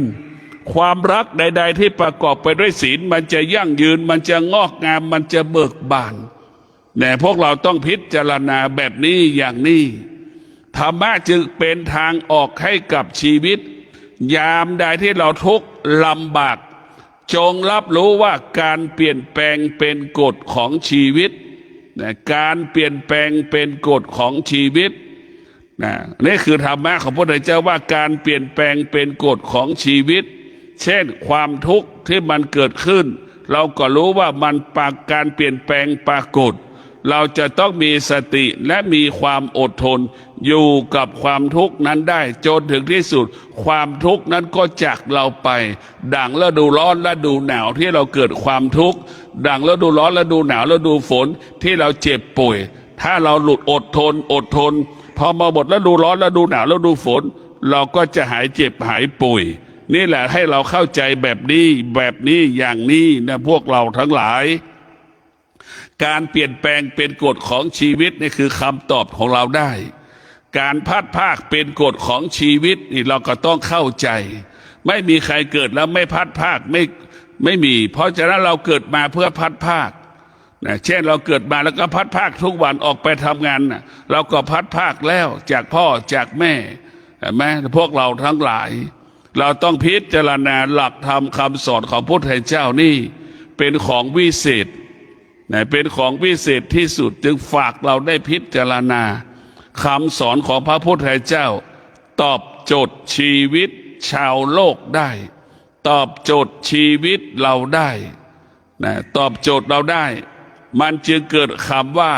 ความรักใดๆที่ประกอบไปด้วยศีลมันจะยั่งยืนมันจะงอกงามมันจะเบิกบานแต่พวกเราต้องพิจารณาแบบนี้อย่างนี้ธรรมะจึงเป็นทางออกให้กับชีวิตยามใดที่เราทุกข์ลำบากจงรับรู้ว่าการเปลี่ยนแปลงเป็นกฎของชีวิตการเปลี่ยนแปลงเป็นกฎของชีวิตนี่คือธรรมะของพระพุทธเจ้าว่าการเปลี่ยนแปลงเป็นกฎของชีวิตเช่นความทุกข์ที่มันเกิดขึ้นเราก็รู้ว่ามันการเปลี่ยนแปลงปรากฏเราจะต้องมีสติและมีความอดทนอยู่กับความทุกข์นั้นได้จนถึงที่สุดความทุกข์นั้นก็จากเราไปดังฤดูร้อนฤดูหนาวที่เราเกิดความทุกข์ดังฤดูร้อนฤดูหนาวฤดูฝนที่เราเจ็บป่วยถ้าเราหลุดอดทนพอมาหมดฤดูร้อนฤดูหนาวฤดูฝนเราก็จะหายเจ็บหายป่วยนี่แหละให้เราเข้าใจแบบนี้อย่างนี้นะพวกเราทั้งหลายการเปลี่ยนแปลงเป็นกฎของชีวิตนี่คือคำตอบของเราได้การพัดภาคเป็นกฎของชีวิตนี่เราก็ต้องเข้าใจไม่มีใครเกิดแล้วไม่พัดภาคไม่มีเพราะฉะนั้นเราเกิดมาเพื่อพัดภาคเช่นเราเกิดมาแล้วก็พัดภาคทุกวันออกไปทำงานเราก็พัดภาคแล้วจากพ่อจากแม่เห็นไหมพวกเราทั้งหลายเราต้องพิจารณาหลักธรรมคำสอนของพระพุทธเจ้านี่เป็นของวิเศษเป็นของวิเศษที่สุดจึงฝากเราได้พิจารณาคำสอนของพระพุทธเจ้าตอบโจทย์ชีวิตชาวโลกได้ตอบโจทย์ชีวิตเราได้ตอบโจทย์เราได้มันจึงเกิดคำว่า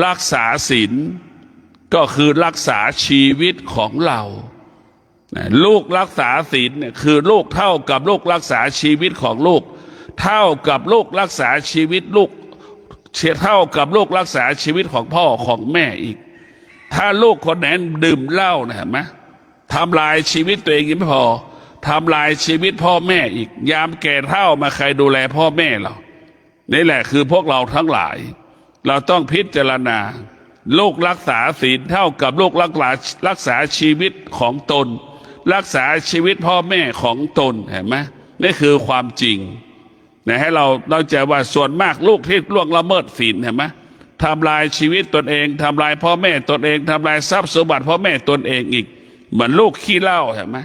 รักษาศีลก็คือรักษาชีวิตของเราลูกรักษาศีลเนี่ยคือลูกเท่ากับลูกรักษาชีวิตของลูกเท่ากับลูกรักษาชีวิตลูกเท่ากับลูกรักษาชีวิตของพ่อของแม่อีกถ้าลูกคนไหนดื่มเหล้านะเห็นไหมทำลายชีวิตตัวเองยังไม่พอทำลายชีวิตพ่อแม่อีกยามแก่เฒ่ามาใครดูแลพ่อแม่เรานี่แหละคือพวกเราทั้งหลายเราต้องพิจารณาลูกรักษาศีลเท่ากับลูกรักษาชีวิตของตนรักษาชีวิตพ่อแม่ของตนเห็นไหมนี่คือความจริงให้เราใจว่าส่วนมากลูกที่ล่วงละเมิดศีลเห็นไหมทำลายชีวิตตนเองทำลายพ่อแม่ตนเองทำลายทรัพย์สมบัติพ่อแม่ตนเองอีกเหมือนลูกขี้เหล้าเห็นไหม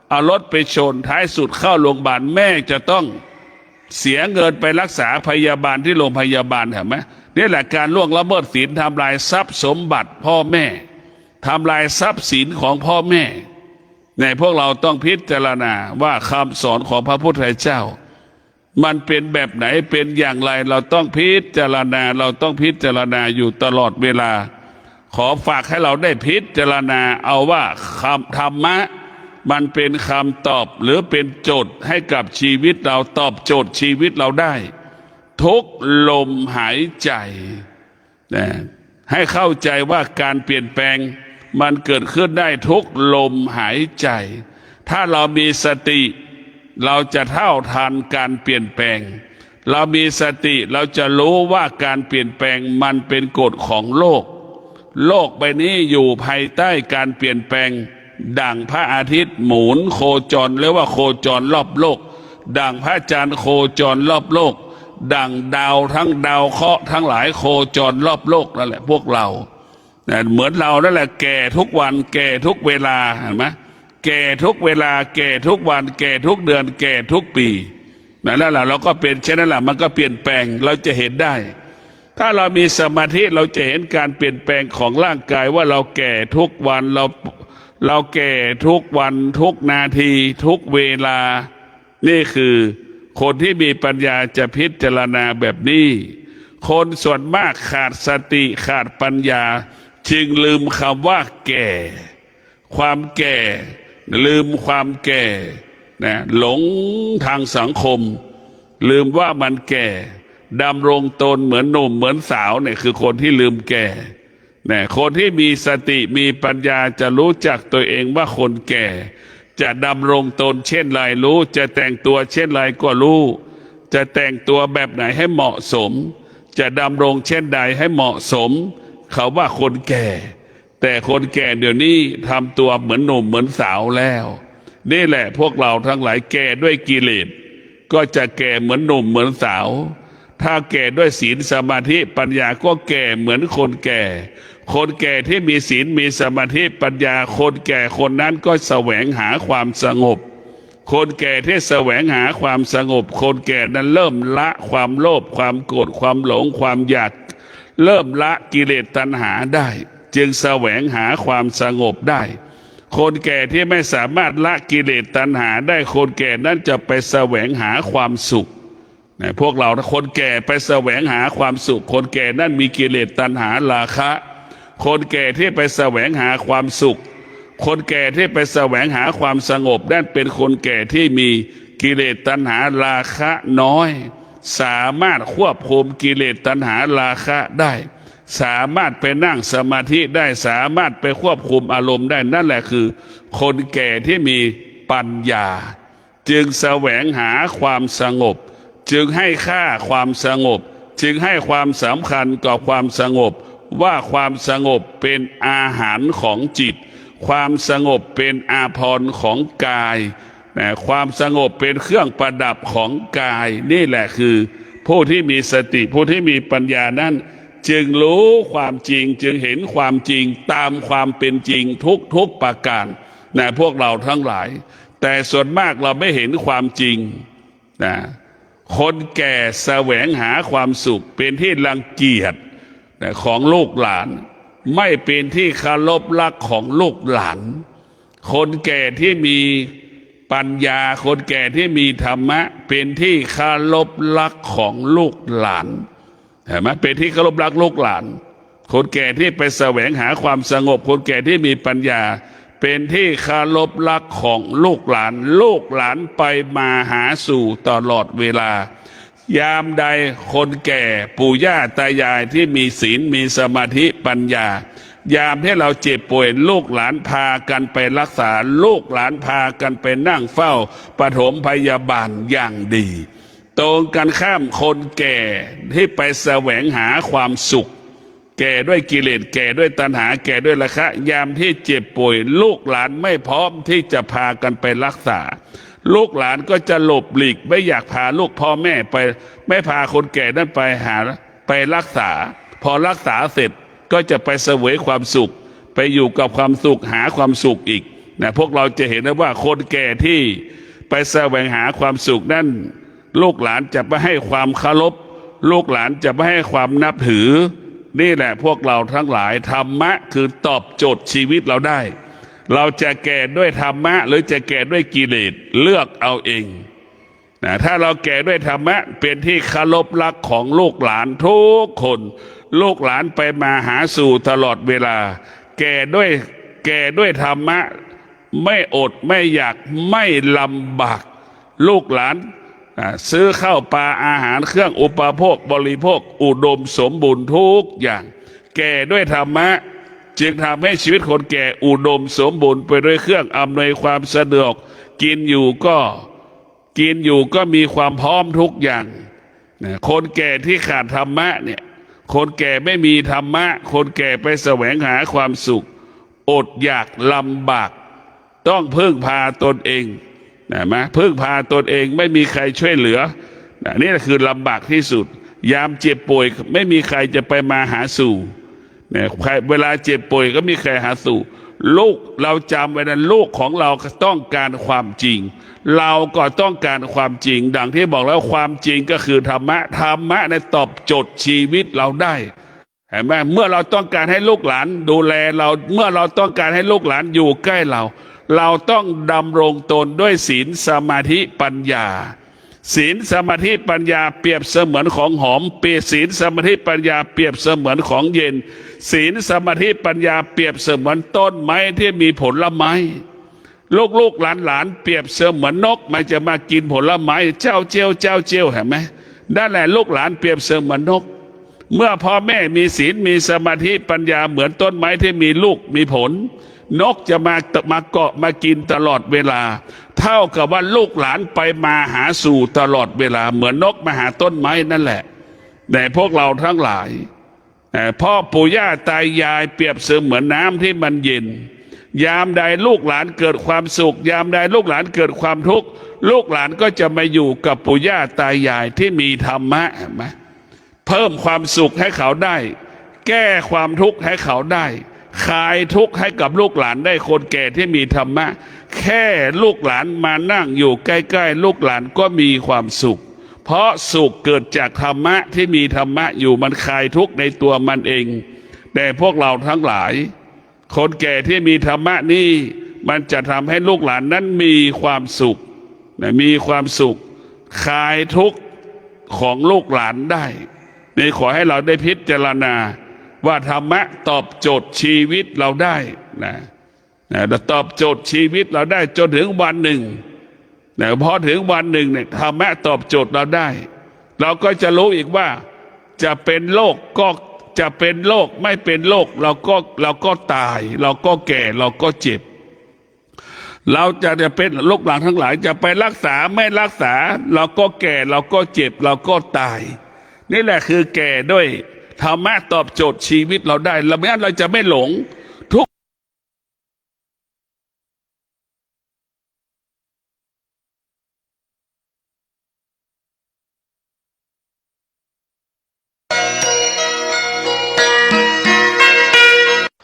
เอารถไปชนท้ายสุดเข้าโรงพยาบาลแม่จะต้องเสียเงินไปรักษาพยาบาลที่โรงพยาบาลเห็นไหมนี่แหละการล่วงละเมิดศีลทำลายทรัพย์สมบัติพ่อแม่ทำลายทรัพย์สินของพ่อแม่ในพวกเราต้องพิจารณาว่าคำสอนของพระพุทธเจ้ามันเป็นแบบไหนเป็นอย่างไรเราต้องพิจารณาอยู่ตลอดเวลาขอฝากให้เราได้พิจารณาเอาว่าคำธรรมะมันเป็นคำตอบหรือเป็นโจทย์ให้กับชีวิตเราตอบโจทย์ชีวิตเราได้ทุกลมหายใจให้เข้าใจว่าการเปลี่ยนแปลงมันเกิดขึ้นได้ทุกลมหายใจถ้าเรามีสติเราจะเท่าทันการเปลี่ยนแปลงเรามีสติเราจะรู้ว่าการเปลี่ยนแปลงมันเป็นกฎของโลกใบนี้อยู่ภายใต้การเปลี่ยนแปลงดั่งพระอาทิตย์หมุนโคจรเรียกว่าโคจรรอบโลกดั่งพระจันทร์โคจรรอบโลกดั่งดาวทั้งดาวเคราะห์ทั้งหลายโคจรรอบโลกนั่นแหละพวกเราเหมือนเรานั่นแหละแก่ทุกวันแก่ทุกเวลาเห็นไหมแก่ทุกเวลาแก่ทุกวันแก่ทุกเดือนแก่ทุกปีนั่นแหละเราก็เป็นเช่นนั้นแหละมันก็เปลี่ยนแปลงเราจะเห็นได้ถ้าเรามีสมาธิเราจะเห็นการเปลี่ยนแปลงของร่างกายว่าเราแก่ทุกวันเราแก่ทุกวันทุกนาทีทุกเวลานี่คือคนที่มีปัญญาจะพิจารณาแบบนี้คนส่วนมากขาดสติขาดปัญญาจึงลืมคำว่าแก่ความแก่ ลืมความแก่นะหลงทางสังคมลืมว่ามันแก่ดำรงตนเหมือนหนุ่มเหมือนสาวเนี่ยคือคนที่ลืมแก่นะคนที่มีสติมีปัญญาจะรู้จักตัวเองว่าคนแก่จะดำรงตนเช่นไรรู้จะแต่งตัวเช่นไรก็รู้จะแต่งตัวแบบไหนให้เหมาะสมจะดำรงเช่นใดให้เหมาะสมเขาว่าคนแก่แต่คนแก่เดี๋ยวนี้ทำตัวเหมือนหนุ่มเหมือนสาวแล้วนี่แหละพวกเราทั้งหลายแก่ด้วยกิเลสก็จะแก่เหมือนหนุ่มเหมือนสาวถ้าแก่ด้วยศีลสมาธิปัญญาก็แก่เหมือนคนแก่คนแก่ที่มีศีลมีสมาธิปัญญาคนแก่คนนั้นก็แสวงหาความสงบคนแก่ที่แสวงหาความสงบคนแก่นั้นเริ่มละความโลภความโกรธความหลงความอยากเริ่มละกิเลสตัณหาได้จึงแสวงหาความสงบได้คนแก่ที่ไม่สามารถละกิเลสตัณหาได้คนแก่นั้นจะไปแสวงหาความสุขพวกเราคนแก่ไปแสวงหาความสุขคนแก่นั้นมีกิเลสตัณหาราคะคนแก่ที่ไปแสวงหาความสุขคนแก่ที่ไปแสวงหาความสงบนั่นเป็นคนแก่ที่มีกิเลสตัณหาราคะน้อยสามารถควบคุมกิเลสตัณหาราคะได้สามารถไปนั่งสมาธิได้สามารถไปควบคุมอารมณ์ได้นั่นแหละคือคนแก่ที่มีปัญญาจึงแสวงหาความสงบจึงให้ค่าความสงบจึงให้ความสำคัญกับความสงบว่าความสงบเป็นอาหารของจิตความสงบเป็นอาภรณ์ของกายความสงบเป็นเครื่องประดับของกายนี่แหละคือผู้ที่มีสติผู้ที่มีปัญญานั้นจึงรู้ความจริงจึงเห็นความจริงตามความเป็นจริงทุกประการพวกเราทั้งหลายแต่ส่วนมากเราไม่เห็นความจริงคนแก่แสวงหาความสุขเป็นที่รังเกียจของลูกหลานไม่เป็นที่เคารพรักของลูกหลานคนแก่ที่มีปัญญาคนแก่ที่มีธรรมะเป็นที่เคารพรักของลูกหลานเห็นไหมเป็นที่เคารพรักลูกหลานคนแก่ที่ไปแสวงหาความสงบคนแก่ที่มีปัญญาเป็นที่เคารพรักของลูกหลานลูกหลานไปมาหาสู่ตลอดเวลายามใดคนแก่ปู่ย่าตายายที่มีศีลมีสมาธิปัญญายามที่เราเจ็บป่วยลูกหลานพากันไปรักษาลูกหลานพากันไปนั่งเฝ้าปฐมพยาบาลอย่างดีตรงกันข้ามคนแก่ที่ไปแสวงหาความสุขแก่ด้วยกิเลสแก่ด้วยตัณหาแก่ด้วยราคะยามที่เจ็บป่วยลูกหลานไม่พร้อมที่จะพากันไปรักษาลูกหลานก็จะหลบหลีกไม่อยากพาลูกพ่อแม่ไปไม่พาคนแก่นั้นไปรักษาพอรักษาเสร็จก็จะไปเสวยความสุขไปอยู่กับความสุขหาความสุขอีกพวกเราจะเห็นได้ว่าคนแก่ที่ไปแสวงหาความสุขนั้นลูกหลานจะไม่ให้ความเคารพลูกหลานจะไม่ให้ความนับถือนี่แหละพวกเราทั้งหลายธรรมะคือตอบโจทย์ชีวิตเราได้เราจะแก่ด้วยธรรมะหรือจะแก่ด้วยกิเลสเลือกเอาเองถ้าเราแก่ด้วยธรรมะเป็นที่เคารพรักของลูกหลานทุกคนลูกหลานไปมาหาสู่ตลอดเวลาแก่ด้วยธรรมะไม่อดไม่อยากไม่ลำบากลูกหลานซื้อข้าวปลาอาหารเครื่องอุปโภคบริโภคอุดมสมบูรณ์ทุกอย่างแก่ด้วยธรรมะจึงทำให้ชีวิตคนแก่อุดมสมบูรณ์ไปด้วยเครื่องอำนวยความสะดวกกินอยู่ก็มีความพร้อมทุกอย่างคนแก่ที่ขาดธรรมะเนี่ยคนแก่ไม่มีธรรมะคนแก่ไปแสวงหาความสุขอดอยากลำบากต้องพึ่งพาตนเองพึ่งพาตนเองไม่มีใครช่วยเหลือนี่คือลำบากที่สุดยามเจ็บป่วยไม่มีใครจะไปมาหาสู่เวลาเจ็บป่วยก็มีใครหาสู่ลูกเราจำไว้นะลูกของเราต้องการความจริงเราก็ต้องการความจริงดังที่บอกแล้วความจริงก็คือธรรมะธรรมะในตอบโจทย์ชีวิตเราได้เห็นไหมเมื่อเราต้องการให้ลูกหลานดูแลเราเมื่อเราต้องการให้ลูกหลานอยู่ใกล้เราต้องดำรงตนด้วยศีลสมาธิปัญญาศีลสมาธิปัญญาเปรียบเสมือนของหอมเปรียบศีลสมาธิปัญญาเปรียบเสมือนของเย็นศีลสมาธิปัญญาเปรียบเสมือนต้นไม้ที่มีผลไม้ ลูกหลานเปรียบเสมือนนกมันจะมากินผลไม้เจ้าเจียวเห็นไหมนั่นแหละลูกหลานเปรียบเสมือนนกเมื่อพ่อแม่มีศีลมีสมาธิปัญญาเหมือนต้นไม้ที่มีลูกมีผลนกจะมาเกาะมากินตลอดเวลาเท่ากับว่าลูกหลานไปมาหาสู่ตลอดเวลาเหมือนนกมาหาต้นไม้นั่นแหละแต่พวกเราทั้งหลายพ่อปู่ย่าตายายเปรียบเสมือนน้ำที่มันเย็นยามใดลูกหลานเกิดความสุขยามใดลูกหลานเกิดความทุกข์ลูกหลานก็จะมาอยู่กับปู่ย่าตายายที่มีธรรมะเห็นไหมเพิ่มความสุขให้เขาได้ แก้ความทุกข์ให้เขาได้คลายทุกข์ให้กับลูกหลานได้คนแก่ที่มีธรรมะแค่ลูกหลานมานั่งอยู่ใกล้ๆลูกหลานก็มีความสุขเพราะสุขเกิดจากธรรมะที่มีธรรมะอยู่มันคลายทุกข์ในตัวมันเองแต่พวกเราทั้งหลายคนแก่ที่มีธรรมะนี่มันจะทำให้ลูกหลานนั้นมีความสุขมีความสุขคลายทุกข์ของลูกหลานได้นี่ขอให้เราได้พิจารณาว่าธรรมะตอบโจทย์ชีวิตเราได้นะตอบโจทย์ชีวิตเราได้จนถึงวันหนึ่งพอถึงวันหนึ่งเนี่ยธรรมะตอบโจทย์เราได้เราก็จะรู้อีกว่าจะเป็นโรคก็จะเป็นโรคไม่เป็นโรคเราก็ตายเราก็แก่เราก็เจ็บเราจะเป็นโรคหลังทั้งหลายจะไปรักษาไม่รักษาเราก็แก่เราก็เจ็บเราก็ตายนี่แหละคือแก่ด้วยธรรมะตอบโจทย์ชีวิตเราได้แล้วไม่งั้นเราจะไม่หลงทุก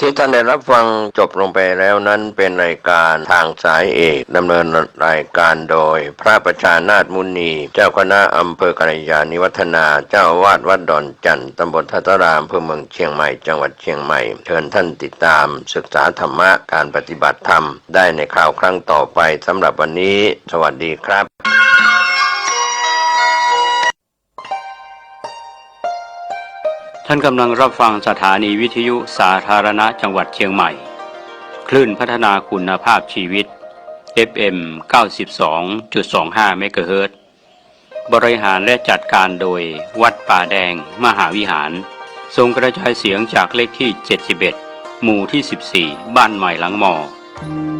ที่ท่านได้รับฟังจบลงไปแล้วนั้นเป็นรายการทางสายเอกดำเนินรายการโดยพระประชานาถมุนีเจ้าคณะอำเภอกัลยาณิวัฒนาเจ้าอาวาสวัดดอนจันทร์ตำบลทัตรามอำเภอเมืองเชียงใหม่จังหวัดเชียงใหม่เชิญท่านติดตามศึกษาธรรมะการปฏิบัติธรรมได้ในข่าวครั้งต่อไปสำหรับวันนี้สวัสดีครับท่านกำลังรับฟังสถานีวิทยุสาธารณะจังหวัดเชียงใหม่คลื่นพัฒนาคุณภาพชีวิต FM 92.25 เมกะเฮิรตซ์บริหารและจัดการโดยวัดป่าแดงมหาวิหารส่งกระจายเสียงจากเลขที่ 71 หมู่ที่ 14 บ้านใหม่หลังมอ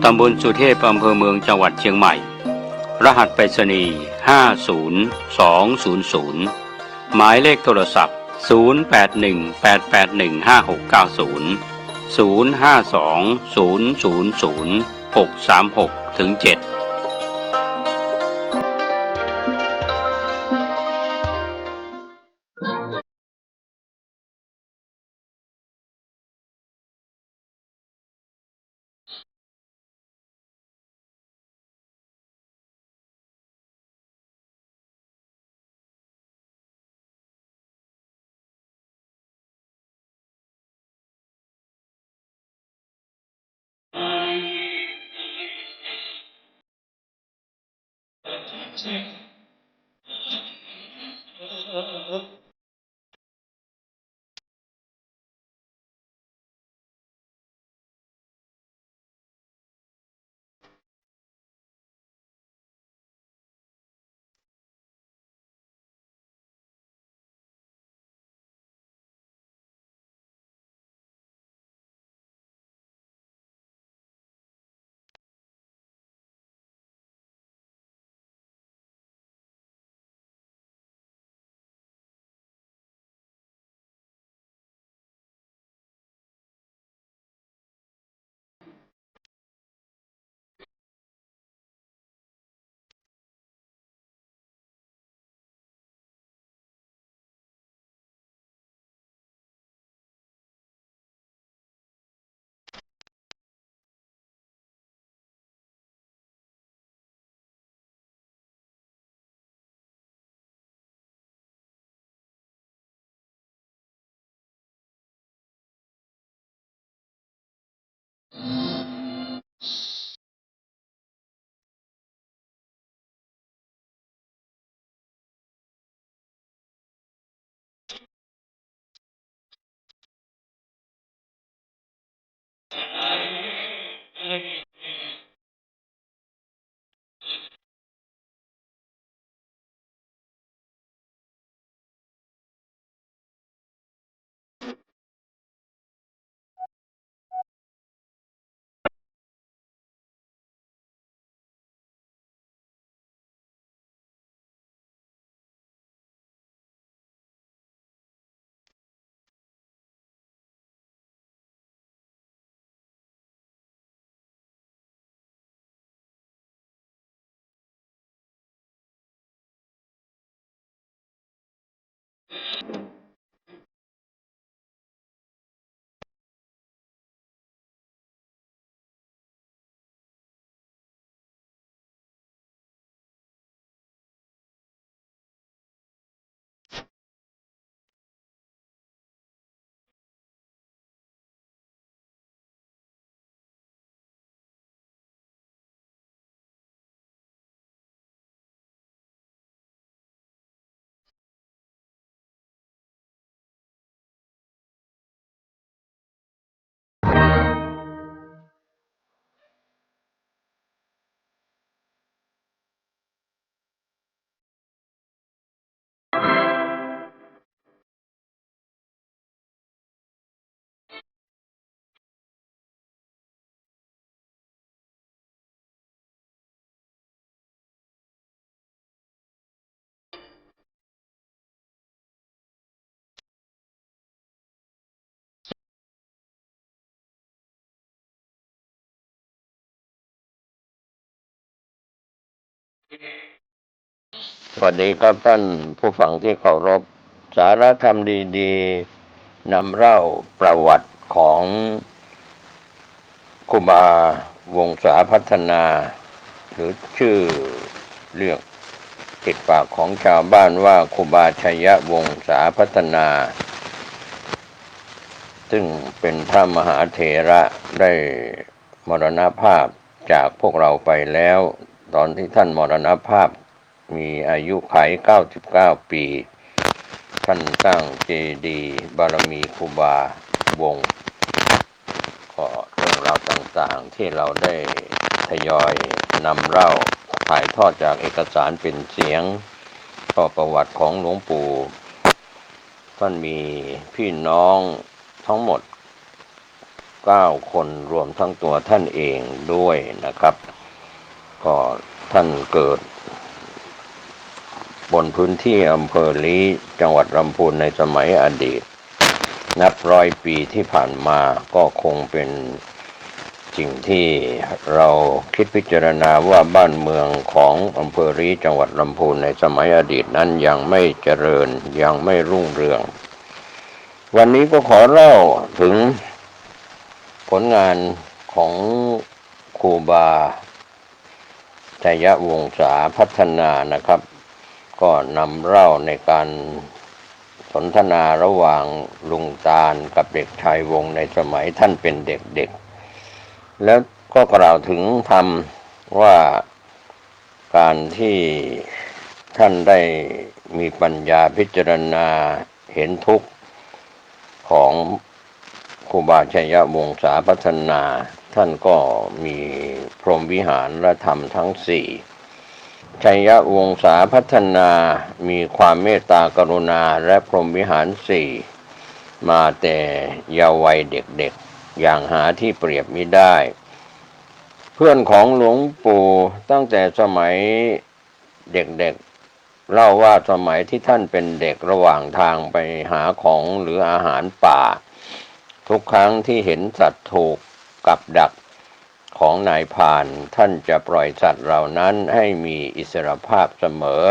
ตำบลสุเทพอำเภอเมืองจังหวัดเชียงใหม่รหัสไปรษณีย์50200หมายเลขโทรศัพท์0818815690 0520000636-7 สวัสดีครับท่านผู้ฟังที่เคารพสาระธรรมดีๆนำเล่าประวัติของครูบาวงศาพัฒนาหรือชื่อเรียกติดปากของชาวบ้านว่าครูบาชัยวงศาพัฒนาซึ่งเป็นพระมหาเถระได้มรณภาพจากพวกเราไปแล้วตอนที่ท่านมรณภาพมีอายุขัย99 ปีท่านสร้างเจดีย์บารมีครูบาวงศ์ก็เรื่องราวต่างๆที่เราได้ทยอยนำเล่าถ่ายทอดจากเอกสารเป็นเสียงก็ประวัติของหลวงปู่ท่านมีพี่น้องทั้งหมด9 คนรวมทั้งตัวท่านเองด้วยนะครับก็ท่านเกิดบนพื้นที่อำเภอลี้จังหวัดลำพูนในสมัยอดีตนับร้อยปีที่ผ่านมาก็คงเป็นสิ่งที่เราคิดพิจารณาว่าบ้านเมืองของอำเภอลี้จังหวัดลำพูนในสมัยอดีตนั้นยังไม่เจริญยังไม่รุ่งเรืองวันนี้ก็ขอเล่าถึงผลงานของครูบาชัยวงศาพัฒนานะครับก็นำเล่าในการสนทนาระหว่างลุงตาลกับเด็กชายวงในสมัยท่านเป็นเด็กๆแล้วก็กล่าวถึงธรรมว่าการที่ท่านได้มีปัญญาพิจารณาเห็นทุกข์ของครูบาชัยวงศาพัฒนาท่านก็มีพรหมวิหารและธรรมทั้งสี่ชัยวงศาพัฒนามีความเมตตากรุณาและพรหมวิหารสี่มาแต่เยาว์วัยเด็กๆอย่างหาที่เปรียบมิได้เพื่อนของหลวงปู่ตั้งแต่สมัยเด็กๆเล่าว่าสมัยที่ท่านเป็นเด็กระหว่างทางไปหาของหรืออาหารป่าทุกครั้งที่เห็นสัตว์ถูกกับดักของนายพรานท่านจะปล่อยสัตว์เหล่านั้นให้มีอิสรภาพเสมอ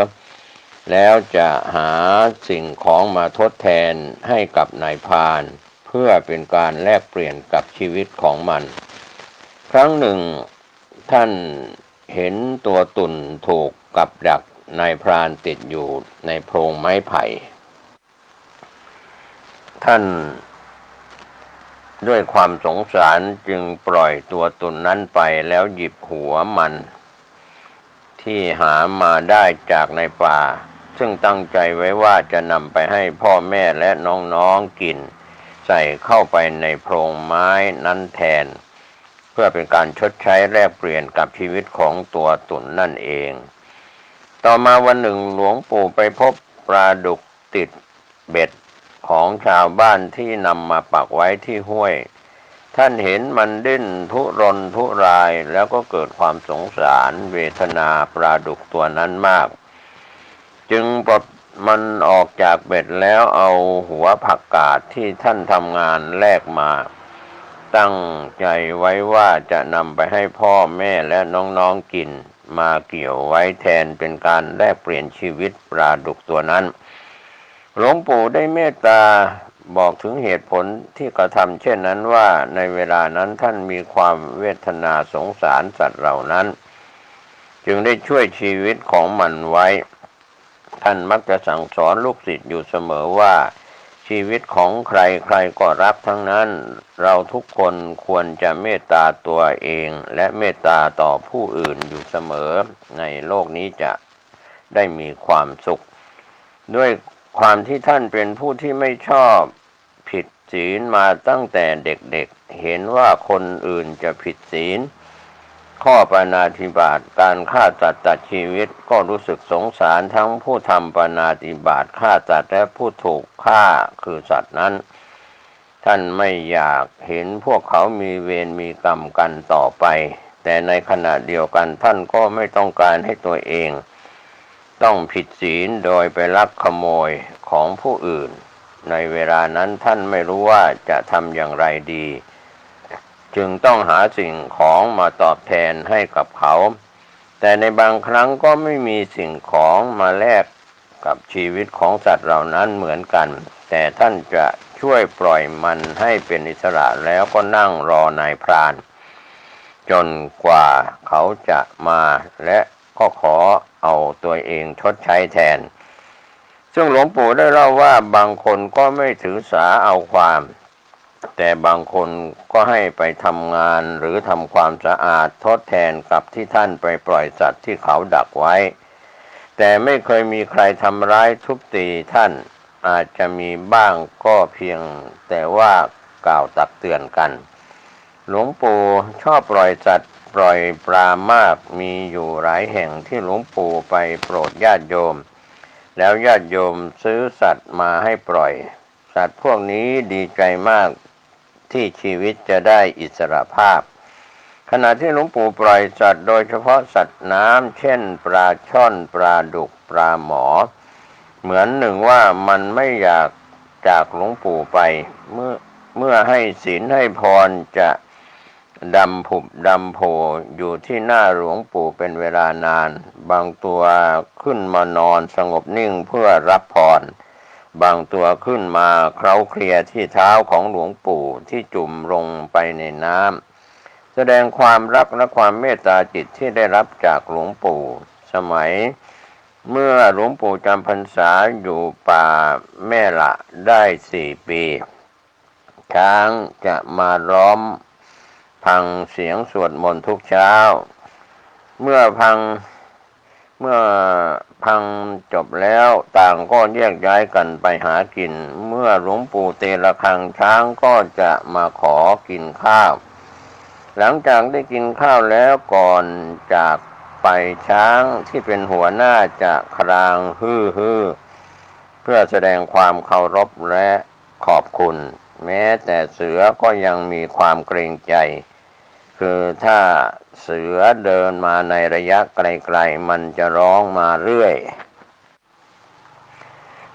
แล้วจะหาสิ่งของมาทดแทนให้กับนายพรานเพื่อเป็นการแลกเปลี่ยนกับชีวิตของมันครั้งหนึ่งท่านเห็นตัวตุ่นถูกกับดักนายพรานติดอยู่ในโพรงไม้ไผ่ท่านด้วยความสงสารจึงปล่อยตัวตุ่นนั้นไปแล้วหยิบหัวมันที่หามาได้จากในป่าซึ่งตั้งใจไว้ว่าจะนำไปให้พ่อแม่และน้องๆกินใส่เข้าไปในโพรงไม้นั้นแทนเพื่อเป็นการชดใช้แลกเปลี่ยนกับชีวิตของตัวตุ่นนั่นเองต่อมาวันหนึ่งหลวงปู่ไปพบปลาดุกติดเบ็ดของชาวบ้านที่นำมาปักไว้ที่ห้วยท่านเห็นมันดิ้นทุรนทุรายแล้วก็เกิดความสงสารเวทนาปลาดุกตัวนั้นมากจึงปลดมันออกจากเบ็ดแล้วเอาหัวผักกาดที่ท่านทำงานแลกมาตั้งใจไว้ว่าจะนำไปให้พ่อแม่และน้องๆกินมาเกี่ยวไว้แทนเป็นการแลกเปลี่ยนชีวิตปลาดุกตัวนั้น หลวงปู่ได้เมตตาบอกถึงเหตุผลที่กระทำเช่นนั้นว่าในเวลานั้นท่านมีความเวทนาสงสารสัตว์เหล่านั้นจึงได้ช่วยชีวิตของมันไว้ท่านมักจะสั่งสอนลูกศิษย์อยู่เสมอว่าชีวิตของใครใครก็รักทั้งนั้นเราทุกคนควรจะเมตตาตัวเองและเมตตาต่อผู้อื่นอยู่เสมอในโลกนี้จะได้มีความสุขด้วยความที่ท่านเป็นผู้ที่ไม่ชอบผิดศีลมาตั้งแต่เด็กๆเห็นว่าคนอื่นจะผิดศีลข้อปาณาติบาตการฆ่าสัตว์ตัดชีวิตก็รู้สึกสงสารทั้งผู้ทำปาณาติบาตฆ่าสัตว์และผู้ถูกฆ่าคือสัตว์นั้นท่านไม่อยากเห็นพวกเขามีเวรมีกรรมกันต่อไปแต่ในขณะเดียวกันท่านก็ไม่ต้องการให้ตัวเองต้องผิดศีลโดยไปลักขโมยของผู้อื่นในเวลานั้นท่านไม่รู้ว่าจะทำอย่างไรดีจึงต้องหาสิ่งของมาตอบแทนให้กับเขาแต่ในบางครั้งก็ไม่มีสิ่งของมาแลกกับชีวิตของสัตว์เหล่านั้นเหมือนกันแต่ท่านจะช่วยปล่อยมันให้เป็นอิสระแล้วก็นั่งรอนายพรานจนกว่าเขาจะมาและก็ขอเอาตัวเองชดใช้แทนซึ่งหลวงปู่ได้เล่าว่าบางคนก็ไม่ถือสาเอาความแต่บางคนก็ให้ไปทำงานหรือทำความสะอาดทดแทนกับที่ท่านไปปล่อยสัตว์ที่เขาดักไว้แต่ไม่เคยมีใครทำร้ายทุบตีท่านอาจจะมีบ้างก็เพียงแต่ว่ากล่าวตักเตือนกันหลวงปู่ชอบปล่อยสัตว์ปล่อยปลามากมีอยู่หลายแห่งที่หลวงปู่ไปโปรดญาติโยมแล้วญาติโยมซื้อสัตว์มาให้ปล่อยสัตว์พวกนี้ดีใจมากที่ชีวิตจะได้อิสรภาพขณะที่หลวงปู่ปล่อยสัตว์โดยเฉพาะสัตว์น้ำเช่นปลาช่อนปลาดุกปลาหมอเหมือนหนึ่งว่ามันไม่อยากจากหลวงปู่ไปเมื่อให้ศีลให้พรจะดำผุบดำโผอยู่ที่หน้าหลวงปู่เป็นเวลานานบางตัวขึ้นมานอนสงบนิ่งเพื่อรับพรบางตัวขึ้นมาเคล้าเคลียที่เท้าของหลวงปู่ที่จุ่มลงไปในน้ำแสดงความรักและความเมตตาจิตที่ได้รับจากหลวงปู่สมัยเมื่อหลวงปู่จำพรรษาอยู่ป่าแม่ละได้4 ปีช้างจะมาล้อมพังเสียงสวดมนต์ทุกเช้าเมื่อพังจบแล้วต่างก็แยกย้ายกันไปหากินเมื่อหลวงปู่เตระฆังช้างก็จะมาขอกินข้าวหลังจากได้กินข้าวแล้วก่อนจากไปช้างที่เป็นหัวหน้าจะครางฮือเพื่อแสดงความเคารพและขอบคุณแม้แต่เสือก็ยังมีความเกรงใจคือถ้าเสือเดินมาในระยะไกลๆมันจะร้องมาเรื่อย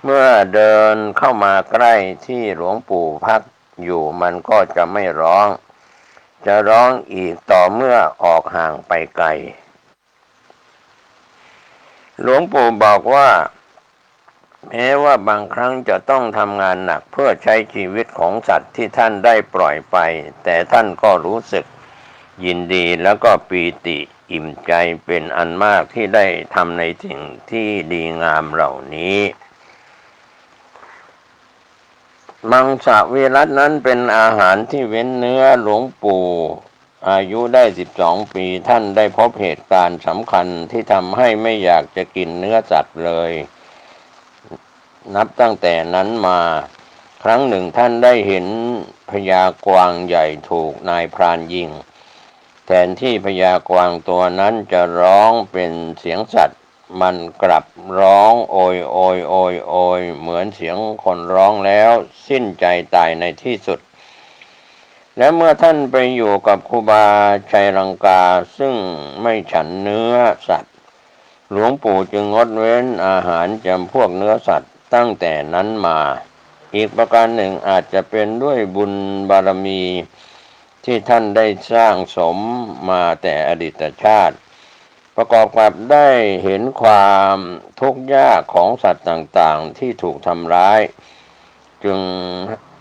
เมื่อเดินเข้ามาใกล้ที่หลวงปู่พักอยู่มันก็จะไม่ร้องจะร้องอีกต่อเมื่อออกห่างไปไกลหลวงปู่บอกว่าแม้ว่าบางครั้งจะต้องทำงานหนักเพื่อใช้ชีวิตของสัตว์ที่ท่านได้ปล่อยไปแต่ท่านก็รู้สึกยินดีแล้วก็ปีติอิ่มใจเป็นอันมากที่ได้ทำในสิ่งที่ดีงามเหล่านี้มังสวิรัตินั้นเป็นอาหารที่เว้นเนื้อหลวงปู่อายุได้12 ปีท่านได้พบเหตุการณ์สำคัญที่ทำให้ไม่อยากจะกินเนื้อสัตว์เลยนับตั้งแต่นั้นมาครั้งหนึ่งท่านได้เห็นพญากวางใหญ่ถูกนายพรานยิงแทนที่พญากวางตัวนั้นจะร้องเป็นเสียงสัตว์มันกลับร้องโอยโอยโอยโอยเหมือนเสียงคนร้องแล้วสิ้นใจตายในที่สุดและเมื่อท่านไปอยู่กับครูบาชัยลังกาซึ่งไม่ฉันเนื้อสัตว์หลวงปู่จึงงดเว้นอาหารจำพวกเนื้อสัตว์ตั้งแต่นั้นมาอีกประการหนึ่งอาจจะเป็นด้วยบุญบารมีที่ท่านได้สร้างสมมาแต่อดีตชาติ ประกอบกับได้เห็นความทุกข์ยากของสัตว์ต่างๆที่ถูกทำร้ายจึง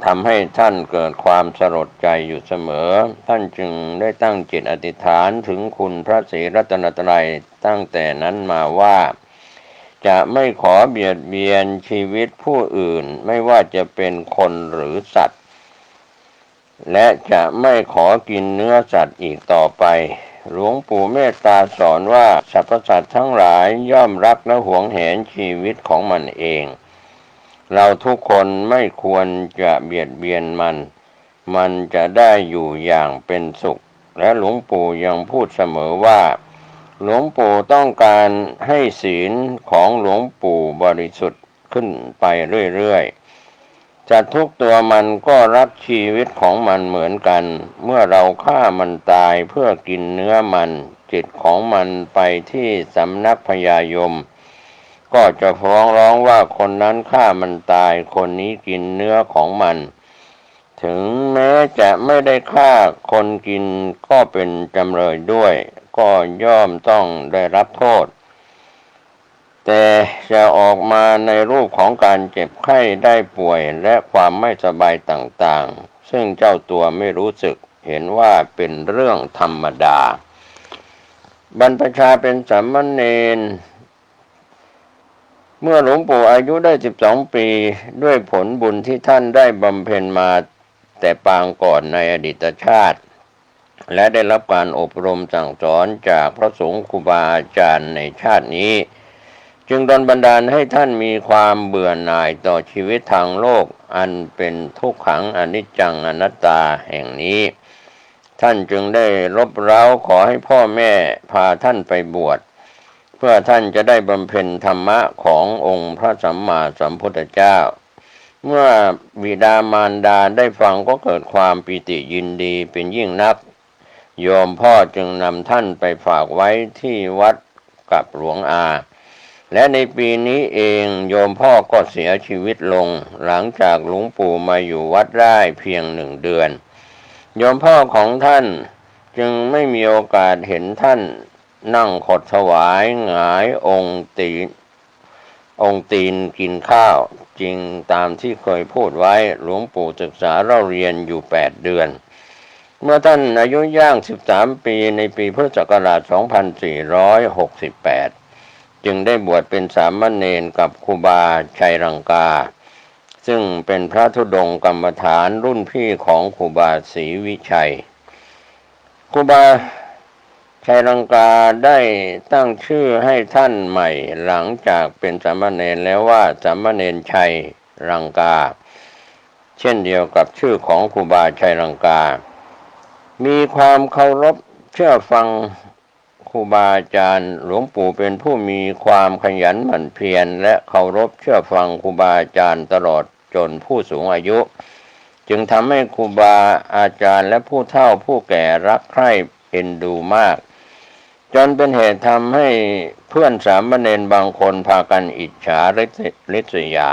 ทำให้ท่านเกิดความสลดใจอยู่เสมอท่านจึงได้ตั้งจิตอธิษฐานถึงคุณพระศรีรัตนตรัยตั้งแต่นั้นมาว่าจะไม่ขอเบียดเบียนชีวิตผู้อื่นไม่ว่าจะเป็นคนหรือสัตว์และจะไม่ขอกินเนื้อสัตว์อีกต่อไปหลวงปู่เมตตาสอนว่าสรรพสัตว์ทั้งหลายย่อมรักและหวงแหนชีวิตของมันเองเราทุกคนไม่ควรจะเบียดเบียนมันจะได้อยู่อย่างเป็นสุขและหลวงปู่ยังพูดเสมอว่าหลวงปู่ต้องการให้ศีลของหลวงปู่บริสุทธิ์ขึ้นไปเรื่อยๆจัดทุกตัวมันก็รักชีวิตของมันเหมือนกันเมื่อเราฆ่ามันตายเพื่อกินเนื้อมันจิตของมันไปที่สำนักพญายมก็จะฟ้องร้องว่าคนนั้นฆ่ามันตายคนนี้กินเนื้อของมันถึงแม้จะไม่ได้ฆ่าคนกินก็เป็นจำเลยด้วยก็ย่อมต้องได้รับโทษแต่จะออกมาในรูปของการเจ็บไข้ได้ป่วยและความไม่สบายต่างๆซึ่งเจ้าตัวไม่รู้สึกเห็นว่าเป็นเรื่องธรรมดาบรรพชาเป็นสามเณรเมื่อหลวงปู่อายุได้12 ปีด้วยผลบุญที่ท่านได้บำเพ็ญมาแต่ปางก่อนในอดีตชาติและได้รับการอบรมสั่งสอนจากพระสงฆ์ครูบาอาจารย์ในชาตินี้จึงดลบันดาลให้ท่านมีความเบื่อหน่ายต่อชีวิตทางโลกอันเป็นทุกขังอนิจจังอนัตตาแห่งนี้ท่านจึงได้รบเร้าขอให้พ่อแม่พาท่านไปบวชเพื่อท่านจะได้บำเพ็ญธรรมะขององค์พระสัมมาสัมพุทธเจ้าเมื่อบิดามารดาได้ฟังก็เกิดความปิติยินดีเป็นยิ่งนักโยมพ่อจึงนำท่านไปฝากไว้ที่วัดกับหลวงอาและในปีนี้เองโยมพ่อก็เสียชีวิตลงหลังจากหลวงปู่มาอยู่วัดได้เพียง1 เดือนโยมพ่อของท่านจึงไม่มีโอกาสเห็นท่านนั่งขดถวายหงายองค์ตีนกินข้าวจริงตามที่เคยพูดไว้หลวงปู่ศึกษาเล่าเรียนอยู่8 เดือนเมื่อท่านอายุย่าง13 ปีในปีพุทธศักราช 2468 จึงได้บวชเป็นสามเณรกับครูบาชัยรังกาซึ่งเป็นพระธุดงค์กรรมฐานรุ่นพี่ของครูบาศรีวิชัยครูบาชัยรังกาได้ตั้งชื่อให้ท่านใหม่หลังจากเป็นสามเณรแล้วว่าสามเณรชัยรังกาเช่นเดียวกับชื่อของครูบาชัยรังกามีความเคารพเชื่อฟังครูบาอาจารย์หลวงปู่เป็นผู้มีความขยันหมั่นเพียรและเคารพเชื่อฟังครูบาอาจารย์ตลอดจนผู้สูงอายุจึงทำให้ครูบาอาจารย์และผู้เฒ่าผู้แก่รักใคร่เอ็นดูมากจนเป็นเหตุทำให้เพื่อนสามเณรบางคนพากันอิจฉาริษยา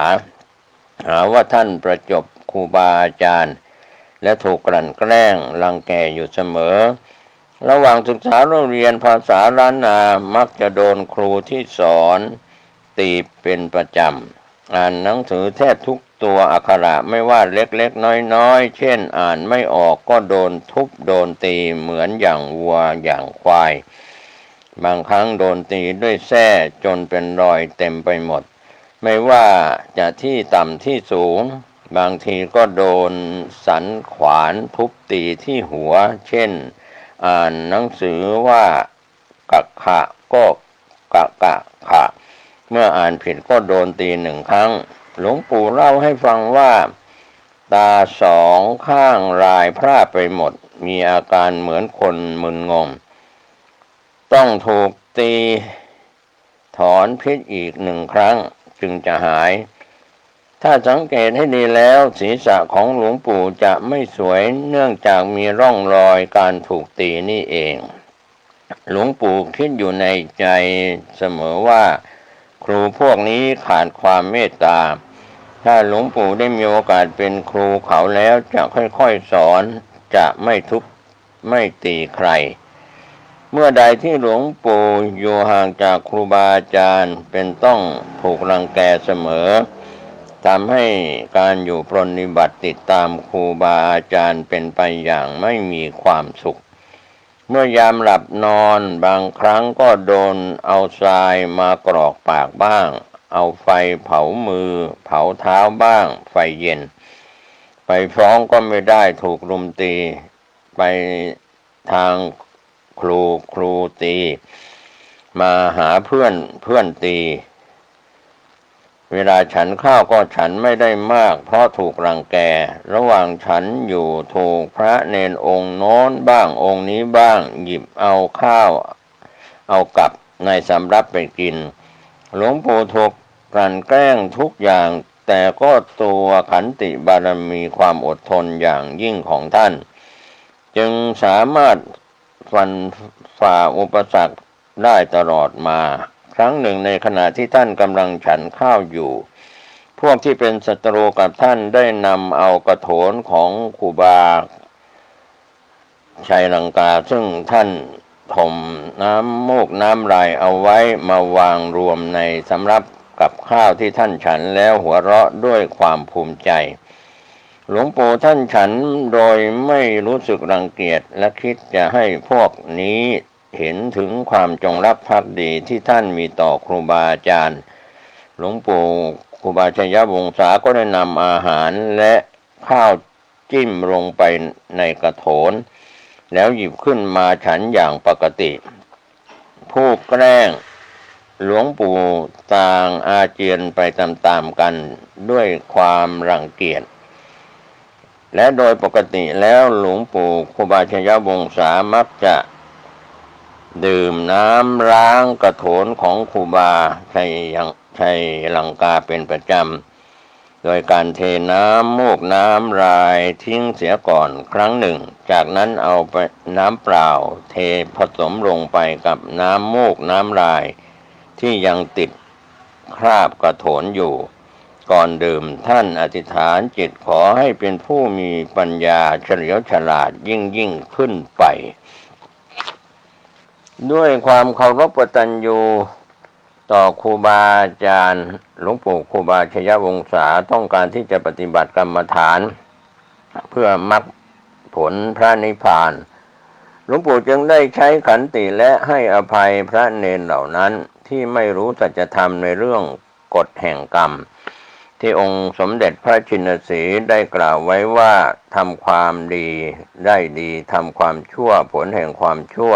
หาว่าท่านประจบครูบาอาจารย์และถูกกลั่นแกล้งรังแกอยู่เสมอระหว่างศึกษาเรียนภาษาล้านนามักจะโดนครูที่สอนตีเป็นประจำอ่านหนังสือแทบทุกตัวอักขระไม่ว่าเล็กๆน้อยๆเช่นอ่านไม่ออกก็โดนทุบโดนตีเหมือนอย่างวัวอย่างควายบางครั้งโดนตีด้วยแส้จนเป็นรอยเต็มไปหมดไม่ว่าจะที่ต่ำที่สูงบางทีก็โดนสันขวานทุบตีที่หัวเช่นอ่านหนังสือว่ากะขะก็กะกะขะเมื่ออ่านผิดก็โดนตี1 ครั้งหลวงปู่เล่าให้ฟังว่าตา2 ข้างรายพร่าไปหมดมีอาการเหมือนคนมึนงงต้องถูกตีถอนพิษอีก1 ครั้งจึงจะหายถ้าสังเกตให้ดีแล้วศีรษะของหลวงปู่จะไม่สวยเนื่องจากมีร่องรอยการถูกตีนี่เองหลวงปู่คิดอยู่ในใจเสมอว่าครูพวกนี้ขาดความเมตตาถ้าหลวงปู่ได้มีโอกาสเป็นครูเขาแล้วจะค่อยๆสอนจะไม่ทุบไม่ตีใคร เมื่อใดที่หลวงปู่อยู่ห่างจากครูบาอาจารย์เป็นต้องถูกรังแกเสมอทำให้การอยู่ปรนนิบัติติดตามครูบาอาจารย์เป็นไปอย่างไม่มีความสุขเมื่อยามหลับนอนบางครั้งก็โดนเอาทรายมากรอกปากบ้างเอาไฟเผามือเผาเท้าบ้างไฟเย็นไปฟ้องก็ไม่ได้ถูกรุมตีไปทางครูตีมาหาเพื่อนตีเวลาฉันข้าวก็ฉันไม่ได้มากเพราะถูกรังแกระหว่างฉันอยู่ถูกพระเนนองค์โน้นบ้างองค์นี้บ้างหยิบเอาข้าวเอากับในสำรับไปกินหลวงปู่ถูกกลั่นแกล้งทุกอย่างแต่ก็ตัวขันติบารมีความอดทนอย่างยิ่งของท่านจึงสามารถฟันฝ่าอุปสรรคได้ตลอดมาครั้งหนึ่งในขณะที่ท่านกำลังฉันข้าวอยู่พวกที่เป็นศัตรูกับท่านได้นำเอากระโถนของครูบาชัยลังกาซึ่งท่านถมน้ำมูกน้ำลายเอาไว้มาวางรวมในสำรับกับข้าวที่ท่านฉันแล้วหัวเราะด้วยความภูมิใจหลวงปู่ท่านฉันโดยไม่รู้สึกรังเกียจและคิดจะให้พวกนี้เห็นถึงความจงรักภักดีที่ท่านมีต่อครูบาอาจารย์หลวงปู่ครูบาชัยวงศาก็ได้นำอาหารและข้าวจิ้มลงไปในกระโถนแล้วหยิบขึ้นมาฉันอย่างปกติผู้แกล้งหลวงปู่ต่างอาเจียนไปตามๆกันด้วยความรังเกียจและโดยปกติแล้วหลวงปู่ครูบาชัยวงศามักจะดื่มน้ำล้างกระโถนของครูบาชัยลังกาเป็นประจำโดยการเทน้ำมูกน้ำลายทิ้งเสียก่อนครั้งหนึ่งจากนั้นเอาไปน้ำเปล่าเทผสมลงไปกับน้ำมูกน้ำลายที่ยังติดคราบกระโถนอยู่ก่อนดื่มท่านอธิษฐานจิตขอให้เป็นผู้มีปัญญาเฉลียวฉลาดยิ่งขึ้นไปด้วยความเคารพกตัญญูต่อครูบาอาจารย์หลวงปู่ครูบาชัยวงศาต้องการที่จะปฏิบัติกรรมฐานเพื่อมรรคผลพระนิพพานหลวงปู่จึงได้ใช้ขันติและให้อภัยพระเนรเหล่านั้นที่ไม่รู้สัจธรรมในเรื่องกฎแห่งกรรมที่องค์สมเด็จพระชินสีห์ได้กล่าวไว้ว่าทำความดีได้ดีทำความชั่วผลแห่งความชั่ว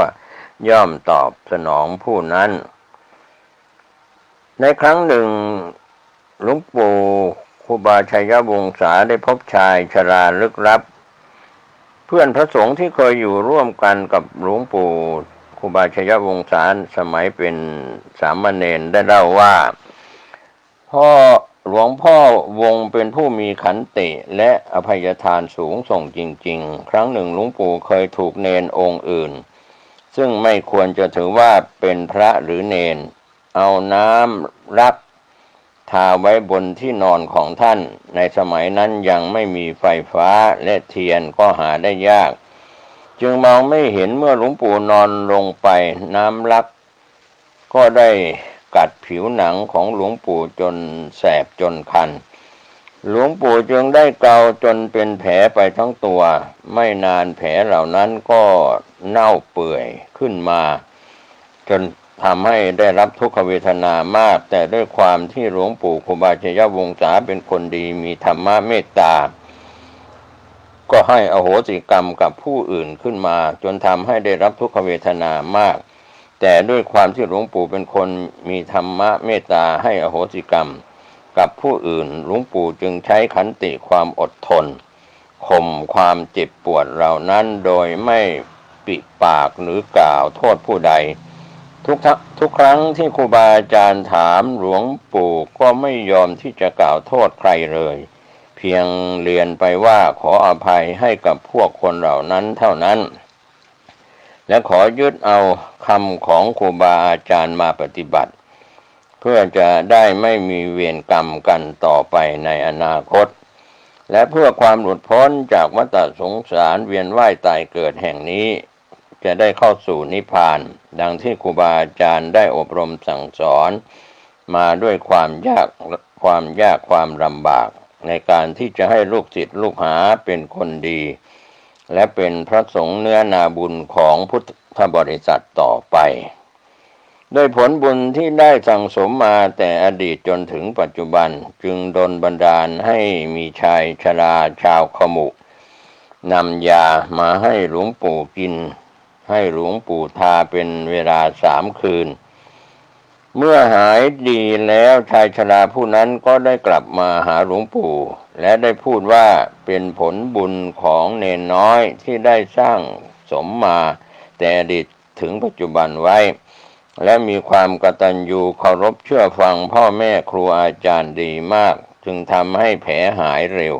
ย่อมตอบสนองผู้นั้นในครั้งหนึ่งหลวงปู่ครูบาชัยวงศาได้พบชายชราลึกลับเพื่อนพระสงฆ์ที่เคยอยู่ร่วมกันกับหลวงปู่ครูบาชัยวงศาสมัยเป็นสามเณรได้เล่าว่าหลวงพ่อวงเป็นผู้มีขันติและอภัยทานสูงส่งจริงๆครั้งหนึ่งหลวงปู่เคยถูกเนรองค์อื่นซึ่งไม่ควรจะถือว่าเป็นพระหรือเนรเอาน้ำรักทาไว้บนที่นอนของท่านในสมัยนั้นยังไม่มีไฟฟ้าและเทียนก็หาได้ยากจึงมองไม่เห็นเมื่อหลวงปู่นอนลงไปน้ำรักก็ได้กัดผิวหนังของหลวงปู่จนแสบจนคันหลวงปู่จึงได้เกาจนเป็นแผลไปทั้งตัวไม่นานแผลเหล่านั้นก็เน่าเปื่อยขึ้นมาจนทำให้ได้รับทุกขเวทนามากแต่ด้วยความที่หลวงปู่ครูบาชัยวงศาเป็นคนดีมีธรรมะเมตตาก็ให้อโหสิกรรมกับผู้อื่นขึ้นมาจนทำให้ได้รับทุกขเวทนามากแต่ด้วยความที่หลวงปู่เป็นคนมีธรรมะเมตตาให้อโหสิกรรมกับผู้อื่นหลวงปู่จึงใช้ขันติความอดทนข่มความเจ็บปวดเหล่านั้นโดยไม่ปิปากหรือกล่าวโทษผู้ใดทุกครั้งที่ครูบาอาจารย์ถามหลวงปู่ก็ไม่ยอมที่จะกล่าวโทษใครเลยเพียงเรียนไปว่าขออภัยให้กับพวกคนเหล่านั้นเท่านั้นและขอยึดเอาคำของครูบาอาจารย์มาปฏิบัติเพื่อจะได้ไม่มีเวรกรรมกันต่อไปในอนาคตและเพื่อความหลุดพ้นจากวัฏสงสารเวียนว่ายตายเกิดแห่งนี้ จะได้เข้าสู่นิพพานดังที่ครูบาอาจารย์ได้อบรมสั่งสอนมาด้วยความยากความลำบากในการที่จะให้ลูกศิษย์ลูกหาเป็นคนดีและเป็นพระสงฆ์เนื้อนาบุญของพุทธบริษัทต่อไปด้วยผลบุญที่ได้สั่งสมมาแต่อดีตจนถึงปัจจุบันจึงดลบันดาลให้มีชายชราชาวขมุนำยามาให้หลวงปู่กินให้หลวงปู่ทาเป็นเวลา3 คืนเมื่อหายดีแล้วชายชราผู้นั้นก็ได้กลับมาหาหลวงปู่และได้พูดว่าเป็นผลบุญของเนนน้อยที่ได้สร้างสมมาแต่อดีตถึงปัจจุบันไว้และมีความกตัญญูเคารพเชื่อฟังพ่อแม่ครูอาจารย์ดีมากจึงทำให้แผลหายเร็ว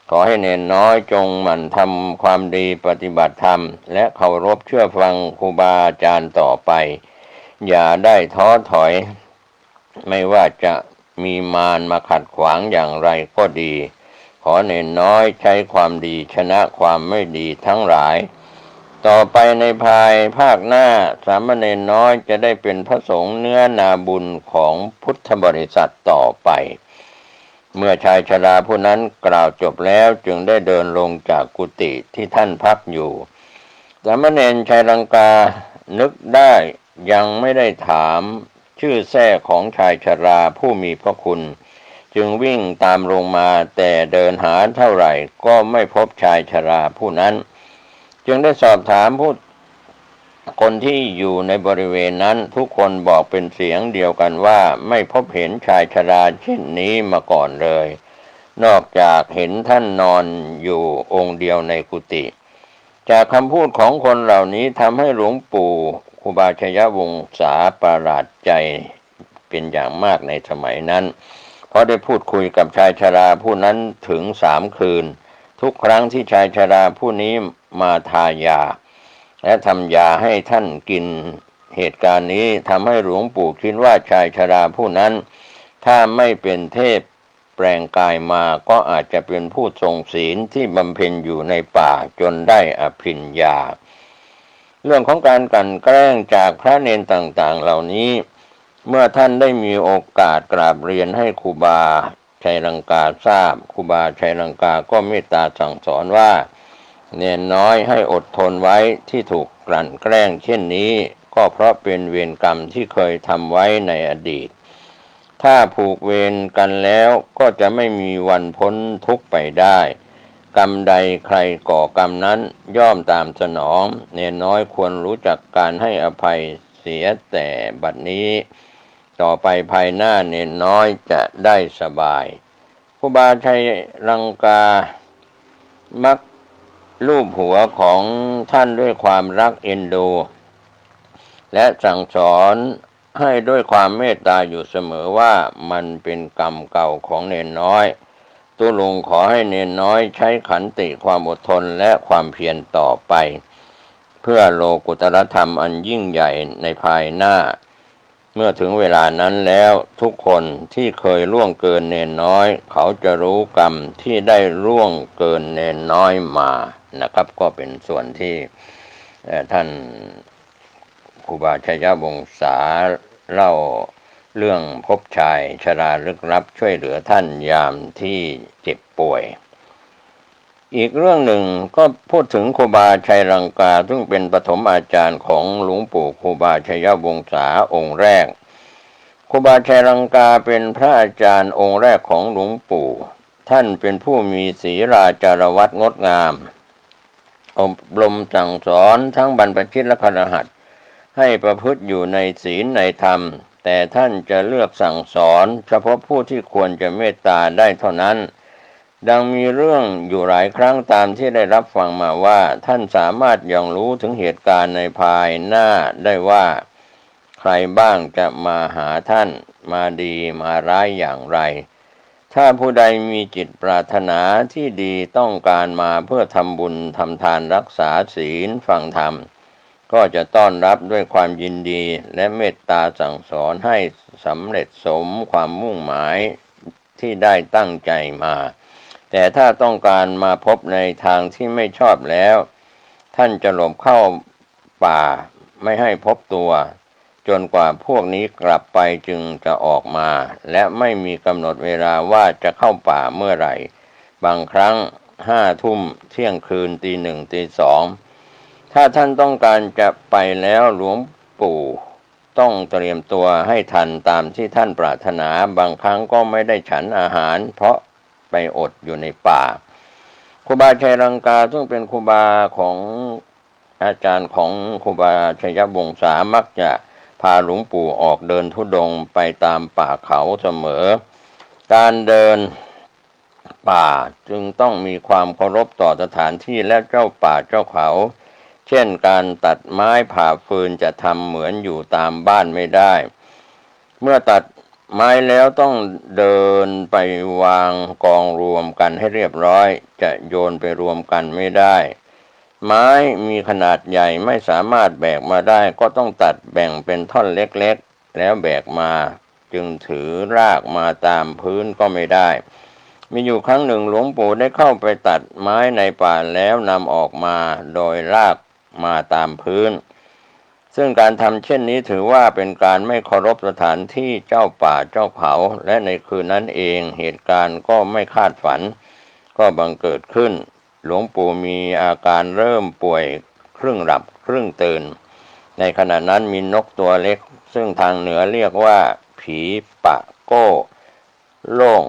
ขอให้เนนน้อยจงหมั่นทำความดีปฏิบัติธรรมและเคารพเชื่อฟังครูบาอาจารย์ต่อไปอย่าได้ท้อถอยไม่ว่าจะมีมารมาขัดขวางอย่างไรก็ดีขอเนนน้อยใช้ความดีชนะความไม่ดีทั้งหลายต่อไปในภาคหน้าสามเณรน้อยจะได้เป็นพระสงฆ์เนื้อนาบุญของพุทธบริษัทต่อไปเมื่อชายชราผู้นั้นกล่าวจบแล้วจึงได้เดินลงจากกุฏิที่ท่านพักอยู่สามเณรชายลังกานึกได้ยังไม่ได้ถามชื่อแท้ของชายชราผู้มีพระคุณจึงวิ่งตามลงมาแต่เดินหาเท่าไหร่ก็ไม่พบชายชราผู้นั้นจึงได้สอบถามคนที่อยู่ในบริเวณนั้นทุกคนบอกเป็นเสียงเดียวกันว่าไม่พบเห็นชายชราเช่นนี้มาก่อนเลยนอกจากเห็นท่านนอนอยู่องค์เดียวในกุฏิจากคำพูดของคนเหล่านี้ทำให้หลวงปู่ครูบาชยวงศาประหลาดใจเป็นอย่างมากในสมัยนั้นเพราะได้พูดคุยกับชายชราผู้นั้นถึง3 คืนทุกครั้งที่ชายชราผู้นี้มาทายาและทำยาให้ท่านกินเหตุการณ์นี้ทำให้หลวงปู่คิดว่าชายชราผู้นั้นถ้าไม่เป็นเทพแปลงกายมาก็อาจจะเป็นผู้ทรงศีลที่บำเพ็ญอยู่ในป่าจนได้อภิญญาเรื่องของการกลั่นแกล้งจากพระเนนต่างๆเหล่านี้เมื่อท่านได้มีโอกาสกราบเรียนให้ครูบาชัยลังกาทราบครูบาชัยลังกาก็เมตตาสั่งสอนว่าเนนน้อยให้อดทนไว้ที่ถูกกลั่นแกล้งเช่นนี้ก็เพราะเป็นเวรกรรมที่เคยทำไว้ในอดีตถ้าผูกเวรกันแล้วก็จะไม่มีวันพ้นทุกข์ไปได้กรรมใดใครก่อกรรมนั้นย่อมตามสนองเนนน้อยควรรู้จักการให้อภัยเสียแต่บัดนี้ต่อไปภายหน้าเนนน้อยจะได้สบายครูบาชัยลังกามักลูบหัวของท่านด้วยความรักเอ็นดูและสั่งสอนให้ด้วยความเมตตาอยู่เสมอว่ามันเป็นกรรมเก่าของเนนน้อยตุลุงขอให้เนนน้อยใช้ขันติความอดทนและความเพียรต่อไปเพื่อโลกุตรธรรมอันยิ่งใหญ่ในภายหน้าเมื่อถึงเวลานั้นแล้วทุกคนที่เคยล่วงเกินเนนน้อยเขาจะรู้กรรมที่ได้ล่วงเกินเนนน้อยมานะครับก็เป็นส่วนที่ท่านครูบาชัยวงศาเล่าเรื่องพบชายชราลึกลับช่วยเหลือท่านยามที่เจ็บป่วยอีกเรื่องหนึ่งก็พูดถึงครูบาชัยลังกาซึ่งเป็นปฐมอาจารย์ของหลวงปู่ครูบาชัยวงศาองค์แรกครูบาชัยลังกาเป็นพระอาจารย์องค์แรกของหลวงปู่ท่านเป็นผู้มีศีลจารวัตรงดงามอบรมสั่งสอนทั้งบรรพชิตและคฤหัสถ์ให้ประพฤติอยู่ในศีลในธรรมแต่ท่านจะเลือกสั่งสอนเฉพาะผู้ที่ควรจะเมตตาได้เท่านั้นดังมีเรื่องอยู่หลายครั้งตามที่ได้รับฟังมาว่าท่านสามารถยังรู้ถึงเหตุการณ์ในภายหน้าได้ว่าใครบ้างจะมาหาท่านมาดีมาร้ายอย่างไรถ้าผู้ใดมีจิตปรารถนาที่ดีต้องการมาเพื่อทำบุญทำทานรักษาศีลฟังธรรมก็จะต้อนรับด้วยความยินดีและเมตตาสั่งสอนให้สำเร็จสมความมุ่งหมายที่ได้ตั้งใจมาแต่ถ้าต้องการมาพบในทางที่ไม่ชอบแล้วท่านจะหลบเข้า ป่าไม่ให้พบตัวจนกว่าพวกนี้กลับไปจึงจะออกมาและไม่มีกำหนดเวลาว่าจะเข้าป่าเมื่อไหร่บางครั้ง5 ทุ่มเที่ยงคืนตี 1ตี 2ถ้าท่านต้องการจะไปแล้วหลวงปู่ต้องเตรียมตัวให้ทันตามที่ท่านปรารถนาบางครั้งก็ไม่ได้ฉันอาหารเพราะไปอดอยู่ในป่าครูบาชัยรังกาซึ่งเป็นครูบาของอาจารย์ของครูบาชัยวงศามักจะพาหลวงปู่ออกเดินธุดงค์ไปตามป่าเขาเสมอการเดินป่าจึงต้องมีความเคารพต่อสถานที่และเจ้าป่าเจ้าเขาเช่นการตัดไม้ผ่าฟืนจะทำเหมือนอยู่ตามบ้านไม่ได้เมื่อตัดไม้แล้วต้องเดินไปวางกองรวมกันให้เรียบร้อยจะโยนไปรวมกันไม่ได้ไม้มีขนาดใหญ่ไม่สามารถแบกมาได้ก็ต้องตัดแบ่งเป็นท่อนเล็กๆแล้วแบกมาจึงถือรากมาตามพื้นก็ไม่ได้มีอยู่ครั้งหนึ่งหลวงปู่ได้เข้าไปตัดไม้ในป่าแล้วนำออกมาโดยรากมาตามพื้นซึ่งการทำเช่นนี้ถือว่าเป็นการไม่เคารพสถานที่เจ้าป่าเจ้าเขาและในคืนนั้นเองเหตุการณ์ก็ไม่คาดฝันก็บังเกิดขึ้นหลวงปู่มีอาการเริ่มป่วยครึ่งหลับครึ่งตื่นในขณะนั้นมีนกตัวเล็กซึ่งทางเหนือเรียกว่าผีปะโก้โล่ง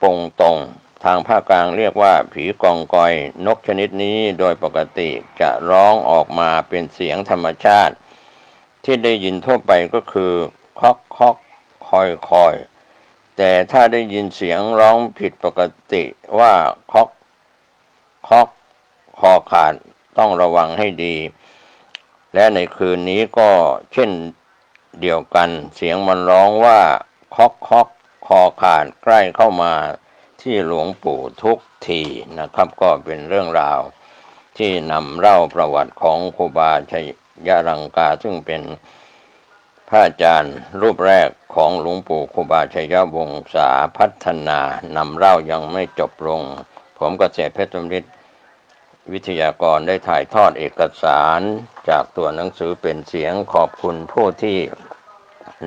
ปงตรงทางภาคกลางเรียกว่าผีกองกอยนกชนิดนี้โดยปกติจะร้องออกมาเป็นเสียงธรรมชาติที่ได้ยินทั่วไปก็คือคอกคอกคอยคอยแต่ถ้าได้ยินเสียงร้องผิดปกติว่าคอกคอกคอขาดต้องระวังให้ดีและในคืนนี้ก็เช่นเดียวกันเสียงมันร้องว่าคอกคอกคอขาดใกล้เข้ามาที่หลวงปู่ทุกทีนะครับก็เป็นเรื่องราวที่นำเล่าประวัติของครูบาชัยรังกาซึ่งเป็นพระอาจารย์รูปแรกของหลวงปู่ครูบาชัยวงศาพัฒนานำเล่ายังไม่จบลงผมเกษตรเพชรสมฤทธิ์วิทยากรได้ถ่ายทอดเอกสารจากตัวหนังสือเป็นเสียงขอบคุณผู้ที่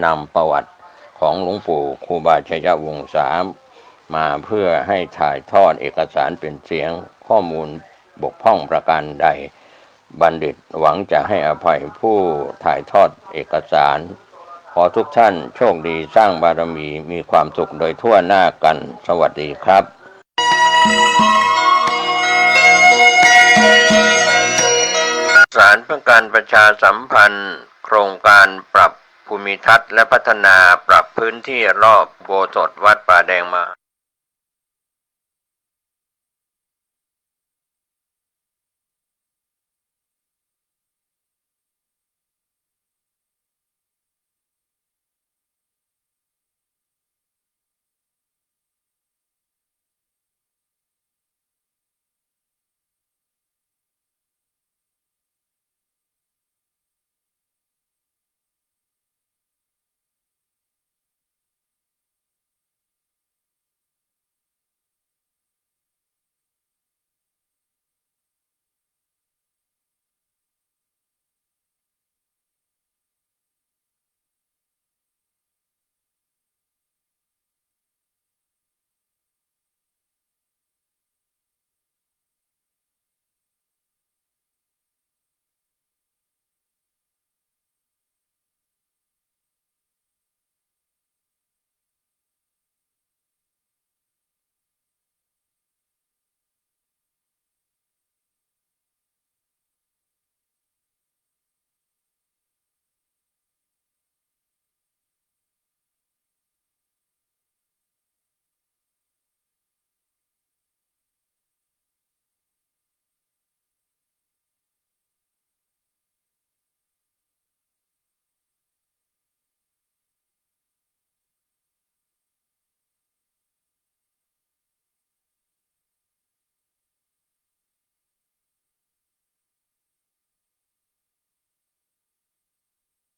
นำประวัติของหลวงปู่ครูบาชัยวงศามาเพื่อให้ถ่ายทอดเอกสารเป็นเสียงข้อมูลบกพร่องประการใดบัณฑิตหวังจะให้อภัยผู้ถ่ายทอดเอกสารขอทุกท่านโชคดีสร้างบารมีมีความสุขโดยทั่วหน้ากันสวัสดีครับสารเพื่อการประชาสัมพันธ์โครงการปรับภูมิทัศน์และพัฒนาปรับพื้นที่รอบโบสถ์วัดป่าแดงมา